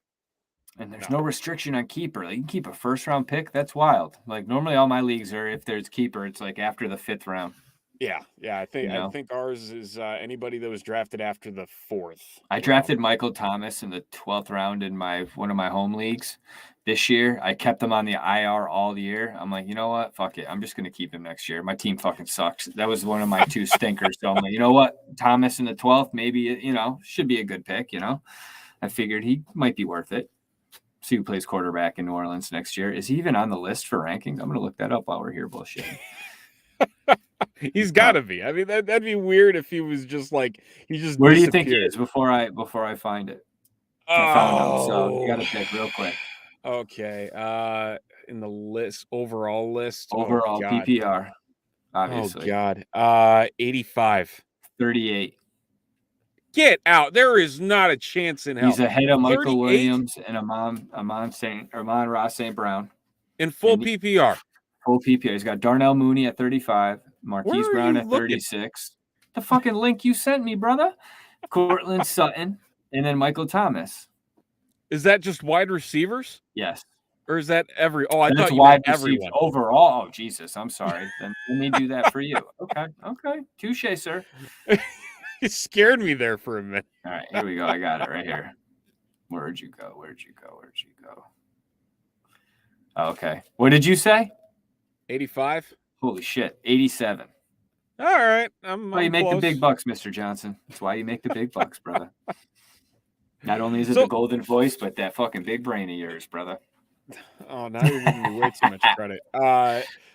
And there's no restriction on keeper. Like, you can keep a first round pick. That's wild. Like, normally all my leagues are, if there's keeper, it's like after the 5th round. Yeah. I think ours is anybody that was drafted after the 4th. I drafted Michael Thomas in the 12th round in one of my home leagues this year. I kept him on the IR all year. I'm like, you know what? Fuck it. I'm just going to keep him next year. My team fucking sucks. That was one of my 2 stinkers. So I'm like, you know what? Thomas in the 12th, maybe, should be a good pick, I figured he might be worth it. See who plays quarterback in New Orleans next year. Is he even on the list for rankings? I'm going to look that up while we're here bullshitting. He's got to be. I mean, that'd be weird if he was just like, he just. Where do you think he is before I find it? I found him, so you got to pick real quick. Okay. In the overall list. PPR. Obviously. Oh God. 85. 38. Get out. There is not a chance in hell. He's ahead of Michael Williams and Amon-Ra St. Brown. In full PPR. Full PPR. He's got Darnell Mooney at 35, Marquise Brown at 36. The fucking link you sent me, brother. Cortland Sutton, and then Michael Thomas. Is that just wide receivers? Yes. Or is that every? Oh, I thought you wide meant everyone. Overall. Oh, Jesus. I'm sorry. Then let me do that for you. Okay. Touche, sir. You scared me there for a minute. All right. Here we go. I got it right here. Where'd you go? Okay. What did you say? 85. Holy shit. 87. All right. I'm you make the big bucks, Mr. Johnson. That's why you make the big bucks, brother. Not only is it the golden voice, but that fucking big brain of yours, brother. Oh, now you're giving me way too much credit.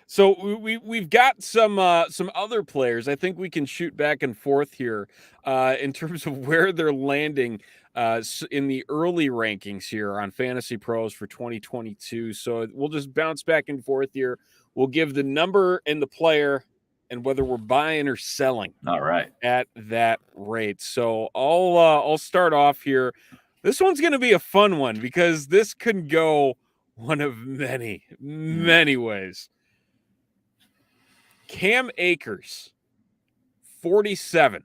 So we've got some other players. I think we can shoot back and forth here in terms of where they're landing in the early rankings here on Fantasy Pros for 2022. So we'll just bounce back and forth here. We'll give the number and the player and whether we're buying or selling. All right. At that rate. So I'll start off here. This one's going to be a fun one because this can go one of many ways. Cam Akers, 47.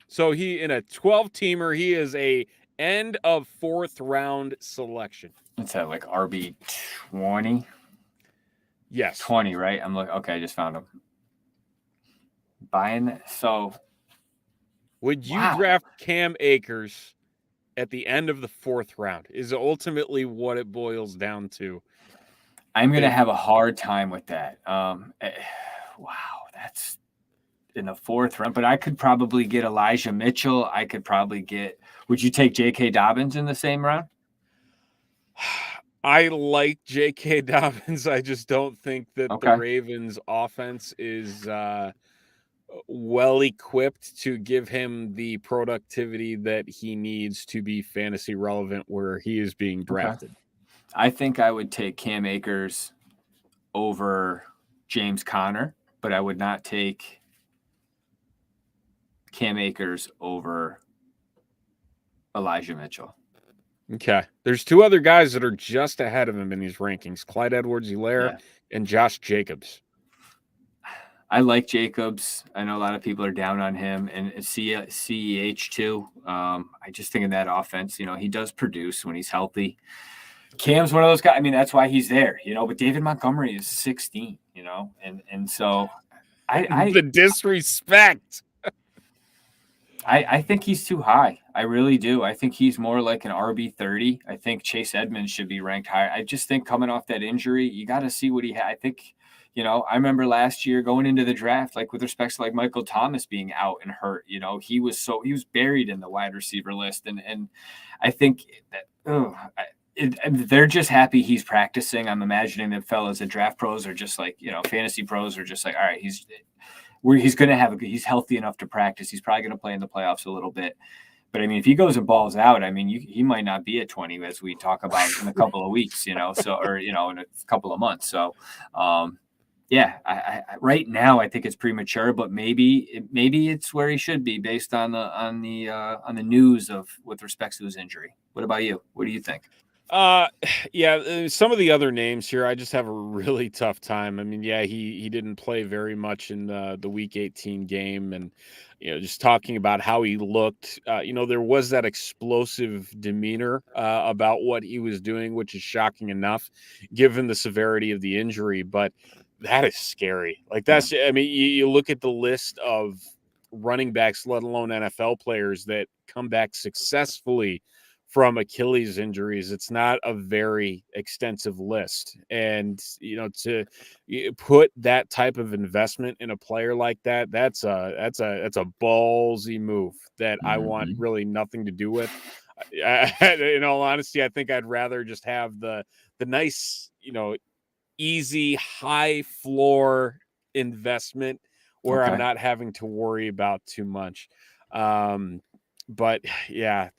So he in a 12-teamer, he is a end of 4th round selection. What's that, like RB 20? Yes. 20, right? I'm like, okay, I just found him. Buying. So would you draft Cam Akers at the end of the 4th round? Is ultimately what it boils down to. I'm going to have a hard time with that. Wow, that's in the 4th round. But I could probably get Elijah Mitchell. I could probably get – would you take J.K. Dobbins in the same round? I like J.K. Dobbins. I just don't think that the Ravens' offense is well equipped to give him the productivity that he needs to be fantasy relevant where he is being drafted. I think I would take Cam Akers over James Conner, but I would not take Cam Akers over Elijah Mitchell. Okay. There's 2 other guys that are just ahead of him in these rankings, Clyde Edwards-Helaire and Josh Jacobs. I like Jacobs. I know a lot of people are down on him, and CEH too. I just think in that offense, he does produce when he's healthy. Cam's one of those guys. I mean, that's why he's there, but David Montgomery is 16, and so the disrespect. I think he's too high. I really do. I think he's more like an RB 30. I think Chase Edmonds should be ranked higher. I just think coming off that injury, you got to see what he had. I think, I remember last year going into the draft, like with respect to like Michael Thomas being out and hurt, he was buried in the wide receiver list. And I think that, they're just happy he's practicing. I'm imagining that fellas at draft pros are just like, fantasy pros are just like, all right, he's going to he's healthy enough to practice. He's probably going to play in the playoffs a little bit. But I mean, if he goes and balls out, I mean, he might not be at 20 as we talk about in a couple of weeks, in a couple of months. So, I right now I think it's premature, but maybe it's where he should be based on the news with respect to his injury. What about you? What do you think? Some of the other names here, I just have a really tough time. I mean, he didn't play very much in the Week 18 game, and just talking about how he looked, there was that explosive demeanor about what he was doing, which is shocking enough given the severity of the injury. But that is scary. Like that's, I mean, you look at the list of running backs, let alone NFL players that come back successfully from Achilles injuries. It's not a very extensive list. And, to put that type of investment in a player like that, that's a ballsy move that I want really nothing to do with. In all honesty, I think I'd rather just have the nice, easy high floor investment where I'm not having to worry about too much. But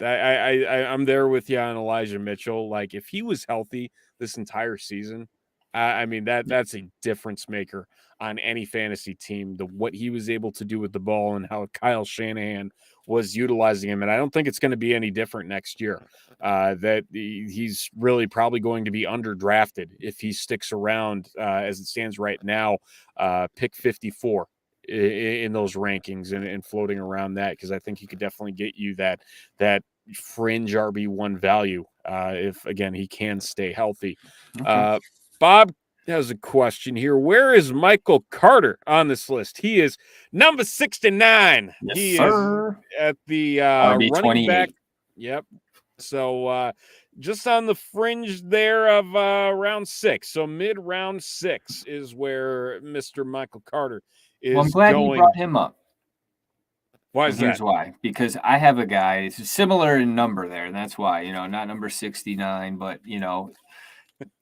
I'm there with you on Elijah Mitchell. Like if he was healthy this entire season, I mean, that's a difference maker on any fantasy team. What he was able to do with the ball and how Kyle Shanahan was utilizing him. And I don't think it's going to be any different next year. That he's really probably going to be underdrafted if he sticks around as it stands right now, pick 54 in those rankings and floating around that, because I think he could definitely get you that fringe RB1 value if, again, he can stay healthy. Okay. Bob has a question here. Where is Michael Carter on this list? He is number 69. Yes, he sir. Is at the running back. Yep. So just on the fringe there of round 6. So mid-round 6 is where Mr. Michael Carter is I'm glad going. you brought him up. Why is that? Here's why. Because I have a guy, it's similar in number there, and that's why, not number 69, but,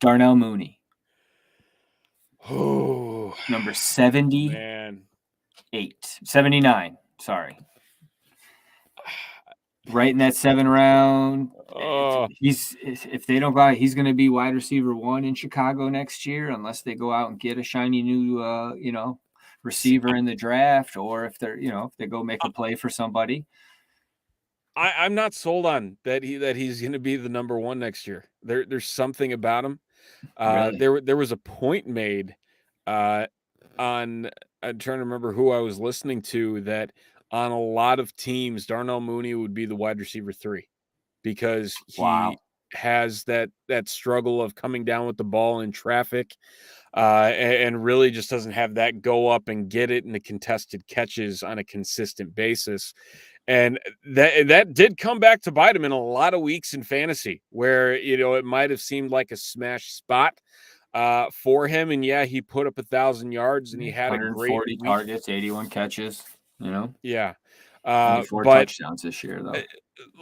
Darnell Mooney. Oh, number 78. Man. 79, sorry. Right in that 7 round. If they don't go out, he's going to be wide receiver 1 in Chicago next year, unless they go out and get a shiny new, receiver in the draft, or if they're, if they go make a play for somebody. I'm not sold on that he's going to be the number 1 next year. There's something about him. Really? There was a point made on, I'm trying to remember who I was listening to, that on a lot of teams, Darnell Mooney would be the wide receiver 3 because he has that struggle of coming down with the ball in traffic, and really just doesn't have that go up and get it in the contested catches on a consistent basis. And that did come back to bite him in a lot of weeks in fantasy, where, it might have seemed like a smash spot for him. And yeah, he put up 1,000 yards and he had a great 140 targets, 81 catches, Yeah. 24 touchdowns this year, though.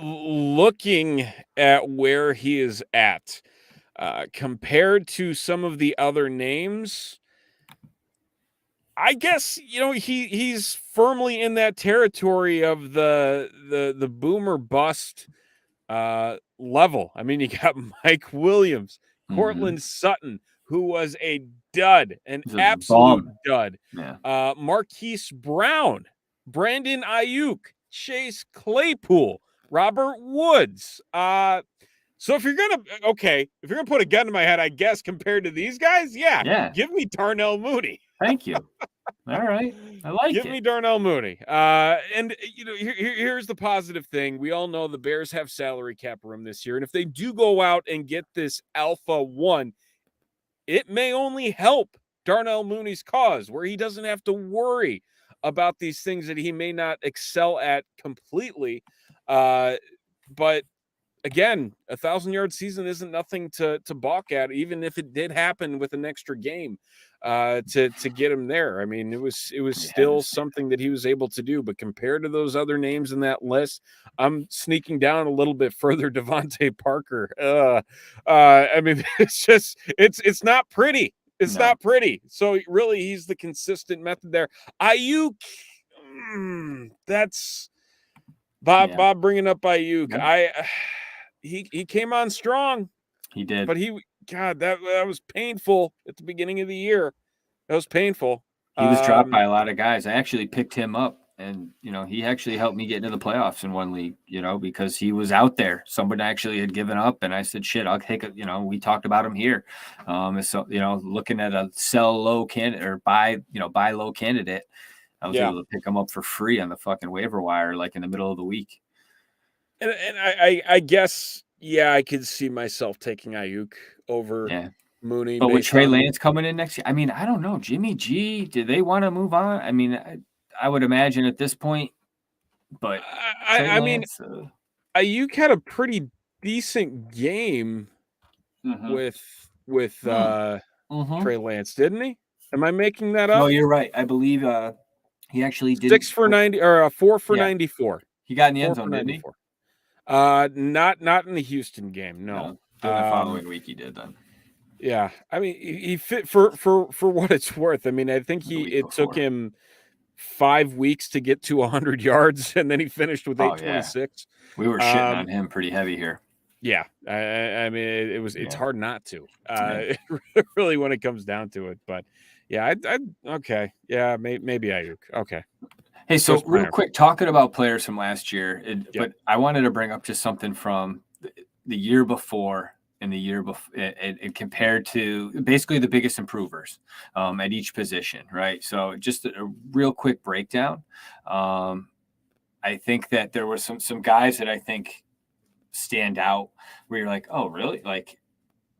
Looking at where he is at, compared to some of the other names, I guess, he's firmly in that territory of the boomer bust level. I mean, you got Mike Williams, Cortland Sutton, who was a dud, an absolute dud. Yeah. Marquise Brown, Brandon Ayuk, Chase Claypool, Robert Woods. So if you're gonna put a gun to my head, I guess, compared to these guys, give me Darnell Mooney. Thank you. All right, I like it. Give me Darnell Mooney. And here's the positive thing: we all know the Bears have salary cap room this year, and if they do go out and get this Alpha 1, it may only help Darnell Mooney's cause, where he doesn't have to worry about these things that he may not excel at completely. But again, 1,000-yard season isn't nothing to balk at, even if it did happen with an extra game to get him there. I mean, it was still something that he was able to do. But compared to those other names in that list, I'm sneaking down a little bit further. Devontae Parker. I mean, it's not pretty. It's not pretty. So really, he's the consistent method there. Ayuk, that's Bob. Yeah. Bob bringing up Ayuk. Yeah. He came on strong. He did, but that was painful at the beginning of the year. That was painful. He was dropped by a lot of guys. I actually picked him up, and he actually helped me get into the playoffs in one league. Because he was out there. Someone actually had given up, and I said, "Shit, I'll take it." We talked about him here. So looking at a sell low candidate or buy low candidate, I was able to pick him up for free on the fucking waiver wire, like in the middle of the week. And I guess, I could see myself taking Ayuk over Mooney. But with Trey Lance coming in next year, I mean, I don't know. Jimmy G, do they want to move on? I mean, I would imagine at this point, but I mean, Ayuk had a pretty decent game with Trey Lance, didn't he? Am I making that up? No, you're right. I believe he actually did 6 for 90 or 4 for 94. He got in the end zone, didn't he? Not in the Houston game. No. The following week he did then. Yeah, I mean, he fit for what it's worth. I mean, I think it took him 5 weeks to get to 100 yards, and then he finished with 826. Yeah. We were shitting on him pretty heavy here. Yeah, I mean, it's hard not to. Really, when it comes down to it. But yeah, I okay, yeah, maybe Ayuk. Okay. Hey, so real quick, talking about players from last year, but I wanted to bring up just something from the year before and the year before, and compared to basically the biggest improvers at each position, right? So just a real quick breakdown. I think that there were some guys that I think stand out where you're like, oh, really? Like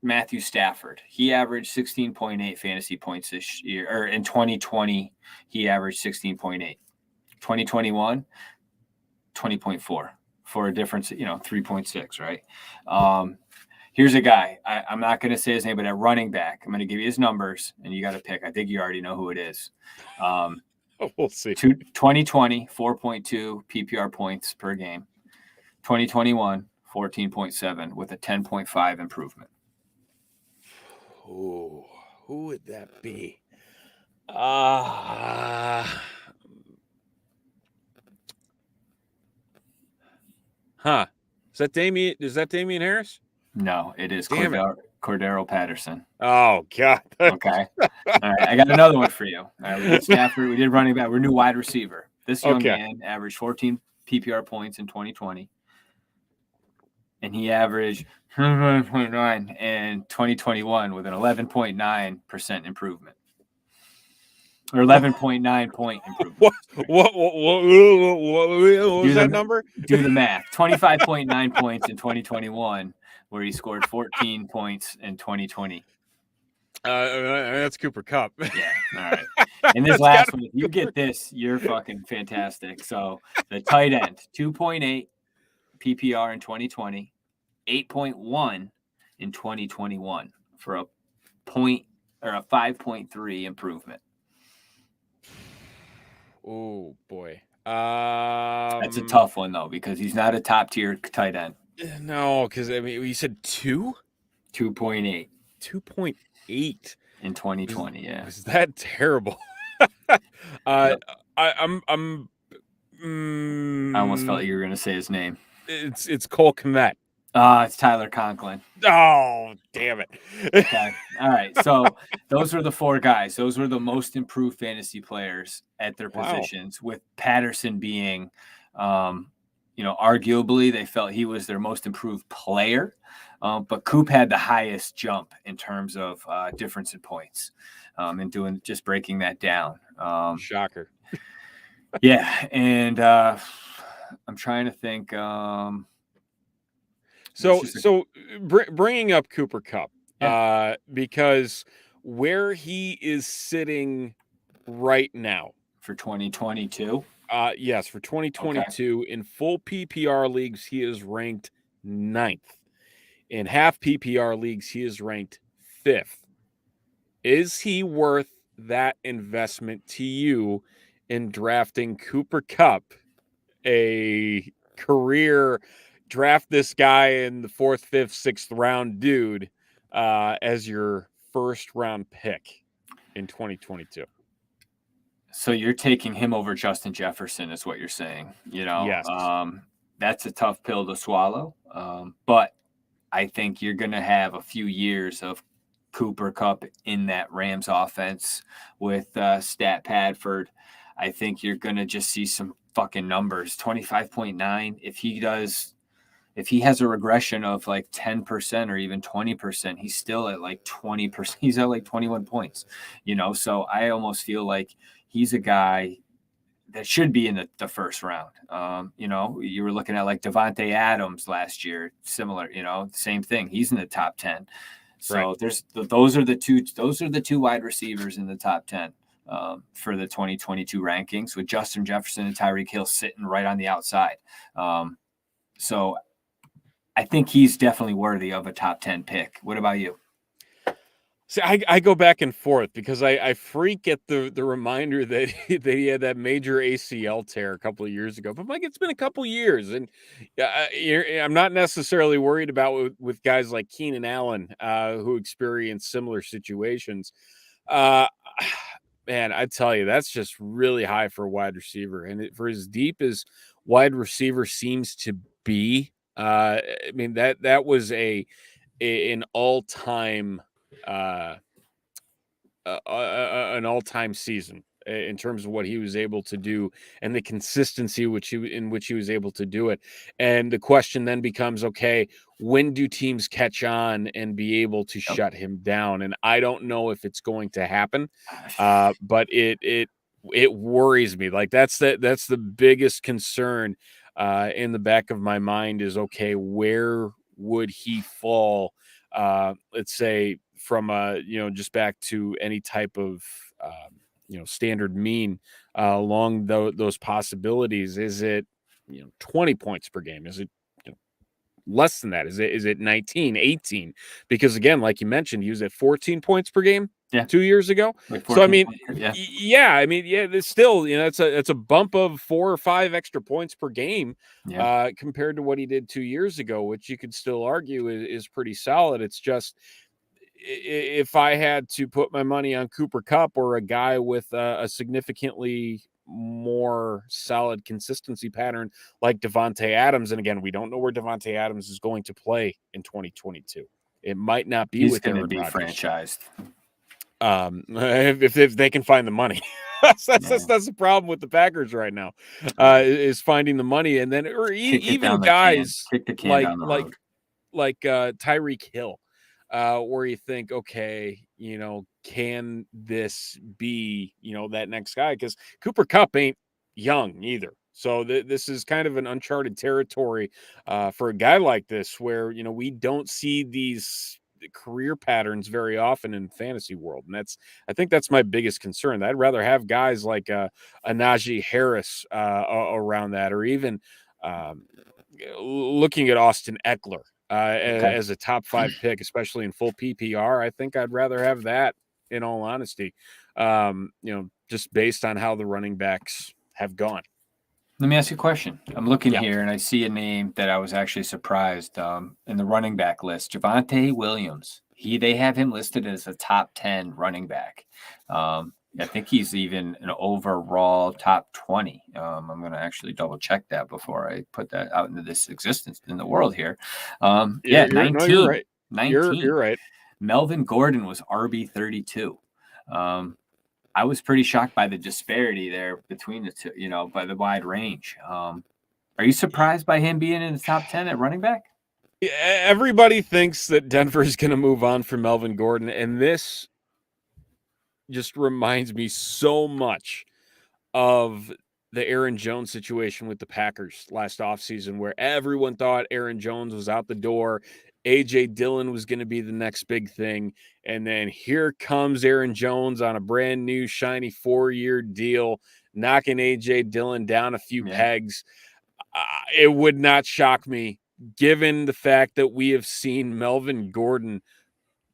Matthew Stafford, he averaged 16.8 fantasy points this year, or in 2020, he averaged 16.8. 2021, 20.4 for a difference, 3.6, right? Here's a guy. I'm not going to say his name, but at running back, I'm going to give you his numbers, and you got to pick. I think you already know who it is. We'll see. 2020, 4.2 PPR points per game. 2021, 14.7 with a 10.5 improvement. Oh, who would that be? Huh. Is that Damian Harris? No, it is Cordero Patterson. Oh, God. Okay. All right. I got another one for you. All right. We did Stafford. We did running back. We're new wide receiver. This young man averaged 14 PPR points in 2020. And he averaged 11.9 in 2021 with an 11.9% improvement. Or 11.9 point improvement. What was that number? Do the math. 25.9 points in 2021, where he scored 14 points in 2020. That's Cooper Kupp. Yeah. All right. And this last one, if you get this, you're fucking fantastic. So the tight end, 2.8 PPR in 2020, 8.1 in 2021 for a 5.3 improvement. Oh boy. That's a tough one though, because he's not a top tier tight end. No, because I mean you said 2.8. 2.8 in 2020. Is that terrible? I almost felt like you were going to say his name. It's Cole Kmet. It's Tyler Conklin. Oh, damn it. Okay. All right. So those were the four guys. Those were the most improved fantasy players at their positions, with Patterson being, arguably they felt he was their most improved player. But Coop had the highest jump in terms of difference in points, and just breaking that down. Shocker. Yeah. And I'm trying to think. Bringing up Cooper Kupp, because where he is sitting right now for 2022. Yes, for 2022 in full PPR leagues, he is ranked 9th. In half PPR leagues, he is ranked 5th. Is he worth that investment to you in drafting Cooper Kupp, a career draft this guy in the 4th, 5th, 6th round dude as your first round pick in 2022? So you're taking him over Justin Jefferson is what you're saying, Yes. That's a tough pill to swallow. But I think you're going to have a few years of Cooper Kupp in that Rams offense with Stat Padford. I think you're going to just see some fucking numbers. 25.9. If he has a regression of like 10% or even 20%, he's still at like 20%. He's at like 21 points, So I almost feel like he's a guy that should be in the first round. You were looking at like Devontae Adams last year, similar, same thing. He's in the top 10. So those are the two wide receivers in the top 10 for the 2022 rankings, with Justin Jefferson and Tyreek Hill sitting right on the outside. So I think he's definitely worthy of a top 10 pick. What about you? See, I go back and forth because I freak at the reminder that he had that major ACL tear a couple of years ago. But Mike, it's been a couple of years, and I'm not necessarily worried about with guys like Keenan Allen who experience similar situations. Man, I tell you, that's just really high for a wide receiver, and for as deep as wide receiver seems to be I mean, that was an all-time an all-time season in terms of what he was able to do and the consistency in which he was able to do it. And the question then becomes, okay, when do teams catch on and be able to shut him down? And I don't know if it's going to happen, but it worries me. Like that's the biggest concern in the back of my mind is, okay, where would he fall? Let's say from just back to any type of standard mean along those possibilities. Is it 20 points per game? Is it less than that? Is it 19, 18? Because again, like you mentioned, he was at 14 points per game 2 years ago. So I mean, it's still, it's a bump of 4 or 5 extra points per game compared to what he did 2 years ago, which you could still argue is pretty solid. It's just, if I had to put my money on Cooper Kupp or a guy with a significantly more solid consistency pattern like Davante Adams, and again, we don't know where Davante Adams is going to play in 2022. It might not be with Aaron Rodgers. Franchised. If they can find the money. that's the problem with the Packers right now, is finding the money, and then even guys like Tyreek Hill. Where you think, okay, can this be, that next guy? Because Cooper Kupp ain't young either. So this is kind of an uncharted territory for a guy like this, where, we don't see these career patterns very often in fantasy world. And I think that's my biggest concern. I'd rather have guys like a Najee Harris around that, or even looking at Austin Eckler. As a top 5 pick, especially in full PPR, I think I'd rather have that, in all honesty, just based on how the running backs have gone. Let me ask you a question. I'm looking here and I see a name that I was actually surprised in the running back list. Javonte Williams. They have him listed as a top 10 running back. I think he's even an overall top 20. I'm going to actually double check that before I put that out into this existence in the world here. 19. You're right. 19. You're right. Melvin Gordon was RB 32. I was pretty shocked by the disparity there between the two, by the wide range. Are you surprised by him being in the top 10 at running back? Everybody thinks that Denver is going to move on from Melvin Gordon, and this just reminds me so much of the Aaron Jones situation with the Packers last offseason, where everyone thought Aaron Jones was out the door. A.J. Dillon was going to be the next big thing. And then here comes Aaron Jones on a brand new, shiny 4-year deal, knocking A.J. Dillon down a few pegs. It would not shock me, given the fact that we have seen Melvin Gordon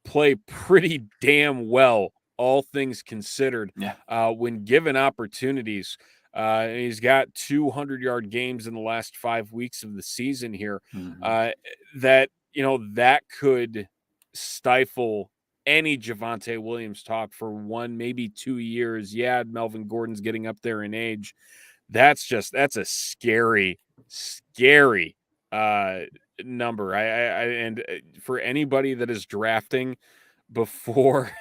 play pretty damn well, all things considered, when given opportunities. He's got 200-yard games in the last 5 weeks of the season here. That could stifle any Javonte Williams talk for 1, maybe 2 years. Yeah, Melvin Gordon's getting up there in age. That's a scary number. And for anybody that is drafting before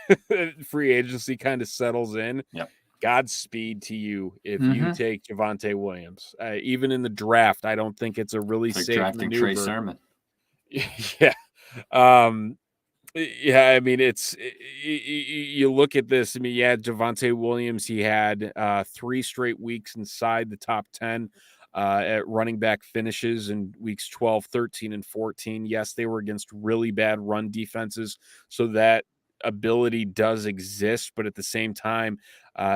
free agency kind of settles in, Godspeed to you if you take Javonte Williams. Even in the draft, I don't think it's a really safe drafting maneuver. Trey Sermon. Yeah. I mean, you look at this. I mean, Javonte Williams, he had 3 straight weeks inside the top 10 at running back finishes in weeks 12, 13, and 14. Yes, they were against really bad run defenses, so that ability does exist, but at the same time,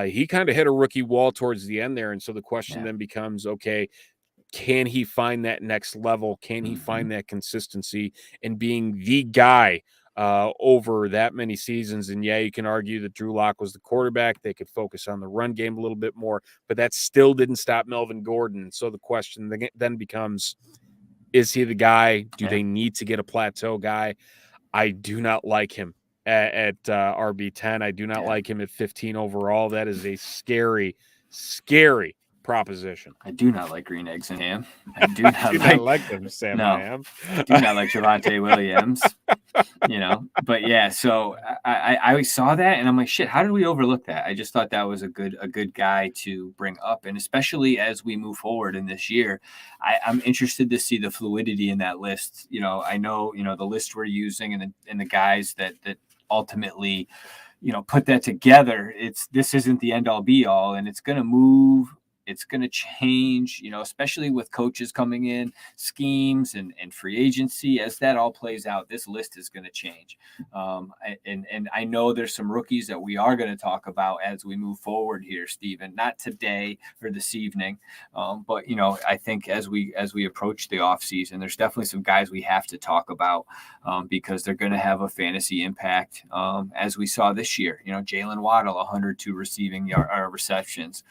he kind of hit a rookie wall towards the end there. And so the question then becomes, okay, can he find that next level? Can he find that consistency in being the guy over that many seasons? And you can argue that Drew Lock was the quarterback. They could focus on the run game a little bit more, but that still didn't stop Melvin Gordon. So the question then becomes, is he the guy? Do they need to get a plateau guy? I do not like him at RB10. I do not like him at 15 overall. That is a scary proposition. I do not like green eggs and ham. I do not like them, Sam. No, I do not like Javonte Williams. But yeah, so I saw that and I'm like, shit, how did we overlook that? I just thought that was a good guy to bring up, and especially as we move forward in this year, I'm interested to see the fluidity in that list. I know the list we're using and the guys that ultimately put that together. This isn't the end all be all, and it's going to move. It's going to change, especially with coaches coming in, schemes and free agency. As that all plays out, this list is going to change. And I know there's some rookies that we are going to talk about as we move forward here, Stephen. Not today or this evening, but I think as we approach the offseason, there's definitely some guys we have to talk about because they're going to have a fantasy impact, as we saw this year. Jalen Waddle, 102 receiving receptions.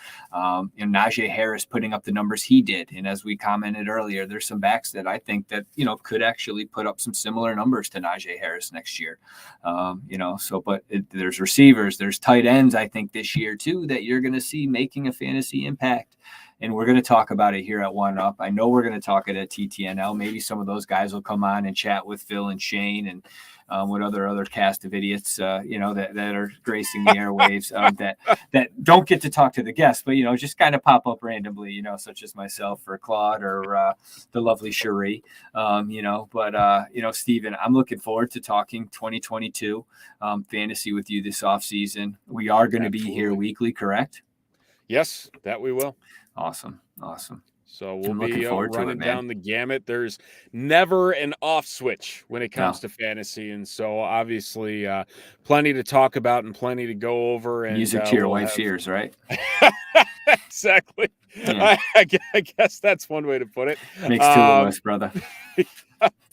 Najee Harris putting up the numbers he did. And as we commented earlier, there's some backs that I think that, could actually put up some similar numbers to Najee Harris next year. There's receivers, there's tight ends, I think this year too, that you're going to see making a fantasy impact. And we're going to talk about it here at One Up. I know we're going to talk it at TTNL. Maybe some of those guys will come on and chat with Phil and Shane and what other cast of idiots, that are gracing the airwaves that don't get to talk to the guests, but, just kind of pop up randomly, such as myself or Claude or the lovely Cherie, Stephen, I'm looking forward to talking 2022 fantasy with you this offseason. We are going to be here weekly, correct? Yes, that we will. Awesome. So we'll be running down the gamut. There's never an off switch when it comes to fantasy. And so obviously plenty to talk about and plenty to go over. And music to your wife's ears, right? Exactly. Yeah. I guess that's one way to put it. Makes two of us, brother.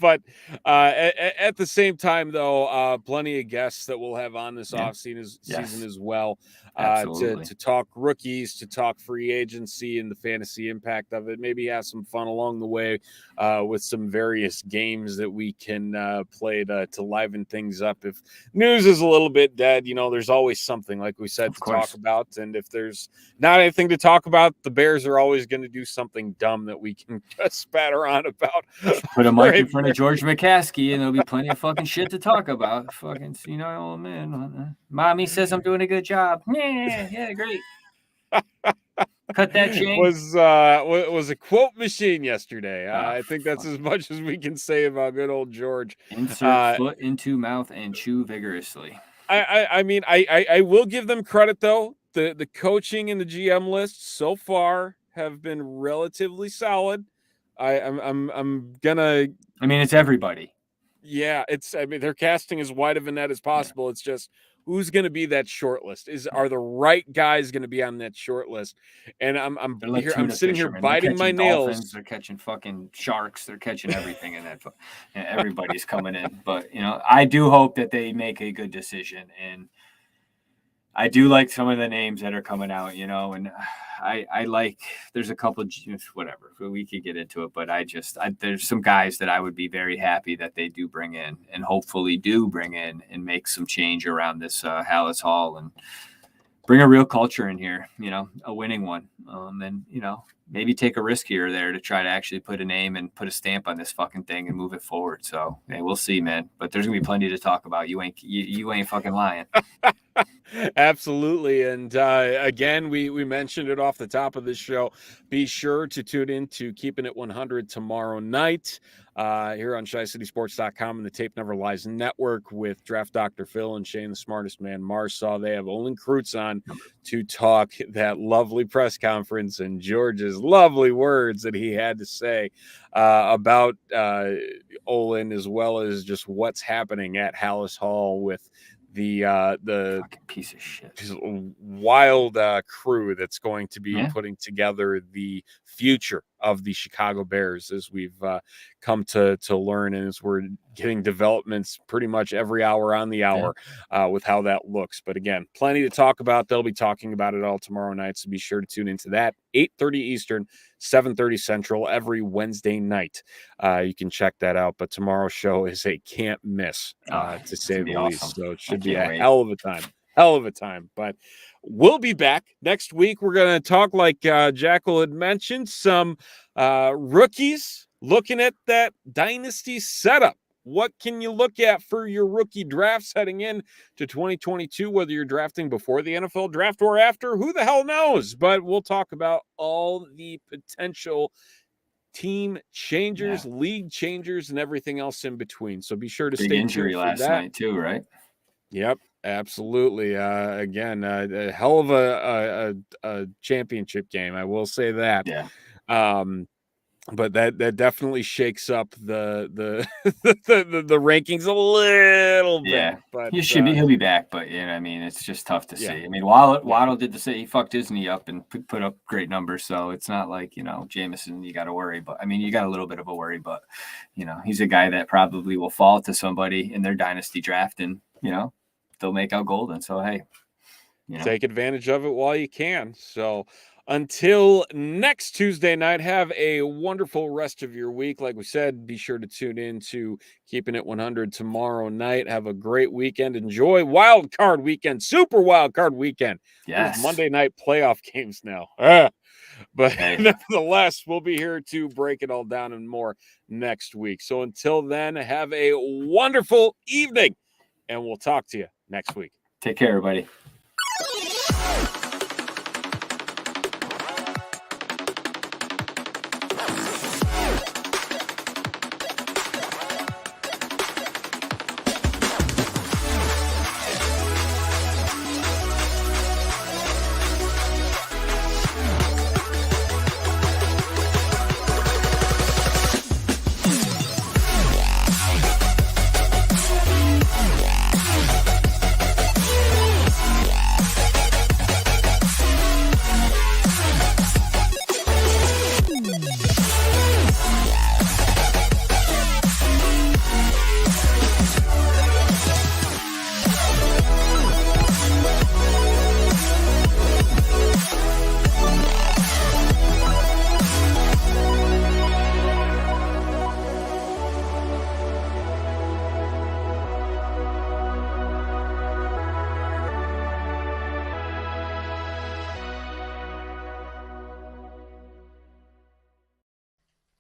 But at the same time, though, plenty of guests that we'll have on this season as well to talk rookies, to talk free agency and the fantasy impact of it. Maybe have some fun along the way with some various games that we can play to liven things up. If news is a little bit dead, there's always something, like we said, to talk about. And if there's not anything to talk about, the Bears are always going to do something dumb that we can spatter on about. Put a mic in front of George McCaskey, and there'll be plenty of fucking shit to talk about. Fucking, oh man, mommy says I'm doing a good job. Yeah, great. Cut that chain. Was a quote machine yesterday. I think that's as much as we can say about good old George. Insert foot into mouth and chew vigorously. I will give them credit though. The coaching and the GM lists so far have been relatively solid. I'm gonna. It's everybody. Yeah, they're casting as wide of a net as possible. Yeah. It's just who's going to be that short list? Are the right guys going to be on that short list? And I'm sitting here biting my nails. They're catching fucking sharks. They're catching everything in that. And everybody's coming in. But I do hope that they make a good decision. And I do like some of the names that are coming out, and I like, there's a couple, whatever, we could get into it, but there's some guys that I would be very happy that they do bring in and hopefully do bring in and make some change around this Hallis Hall and bring a real culture in here, a winning one. And, maybe take a risk here or there to try to actually put a name and put a stamp on this fucking thing and move it forward. So we'll see, man, but there's gonna be plenty to talk about. You ain't fucking lying. Absolutely. And again, we mentioned it off the top of this show. Be sure to tune in to Keeping It 100 tomorrow night here on ChiCitySports.com and the Tape Never Lies Network with Draft Dr. Phil and Shane, the smartest man, Marsaw. They have Olin Kreutz on to talk that lovely press conference and George's lovely words that he had to say about Olin, as well as just what's happening at Hallis Hall with the fucking piece of shit wild crew that's going to be putting together the future of the Chicago Bears, as we've come to learn, and as we're getting developments pretty much every hour on the hour with how that looks. But again, plenty to talk about. They'll be talking about it all tomorrow night, so be sure to tune into that. 8:30 Eastern, 7:30 Central every Wednesday night. You can check that out. But tomorrow's show is a can't miss, to say the least. So it should be a hell of a time. hell of a time. But we'll be back next week. We're going to talk, like Jackal had mentioned, some rookies, looking at that dynasty setup. What can you look at for your rookie drafts heading in to 2022, whether you're drafting before the NFL draft or after? Who the hell knows? But we'll talk about all the potential team changers, league changers, and everything else in between. So be sure to stay tuned. Big injury last night too, right? Yep, absolutely. Again, a hell of a championship game. I will say that. Yeah. But that definitely shakes up the the rankings a little bit. Yeah, but he'll be back. But you know, I mean, it's just tough to see. I mean, Waddle did the same. He fucked his knee up and put up great numbers. So it's not like, you know, Jameson, you got to worry. But I mean, you got a little bit of a worry. But you know, he's a guy that probably will fall to somebody in their dynasty draft, and you know, they'll make out golden. So hey, you know, take advantage of it while you can. So until next Tuesday night, have a wonderful rest of your week. Like we said, be sure to tune in to Keeping It 100 tomorrow night. Have a great weekend. Enjoy Wild Card Weekend, Super Wild Card Weekend. Yes. There's Monday night playoff games now. But nevertheless, we'll be here to break it all down and more next week. So until then, have a wonderful evening, and we'll talk to you next week. Take care, everybody.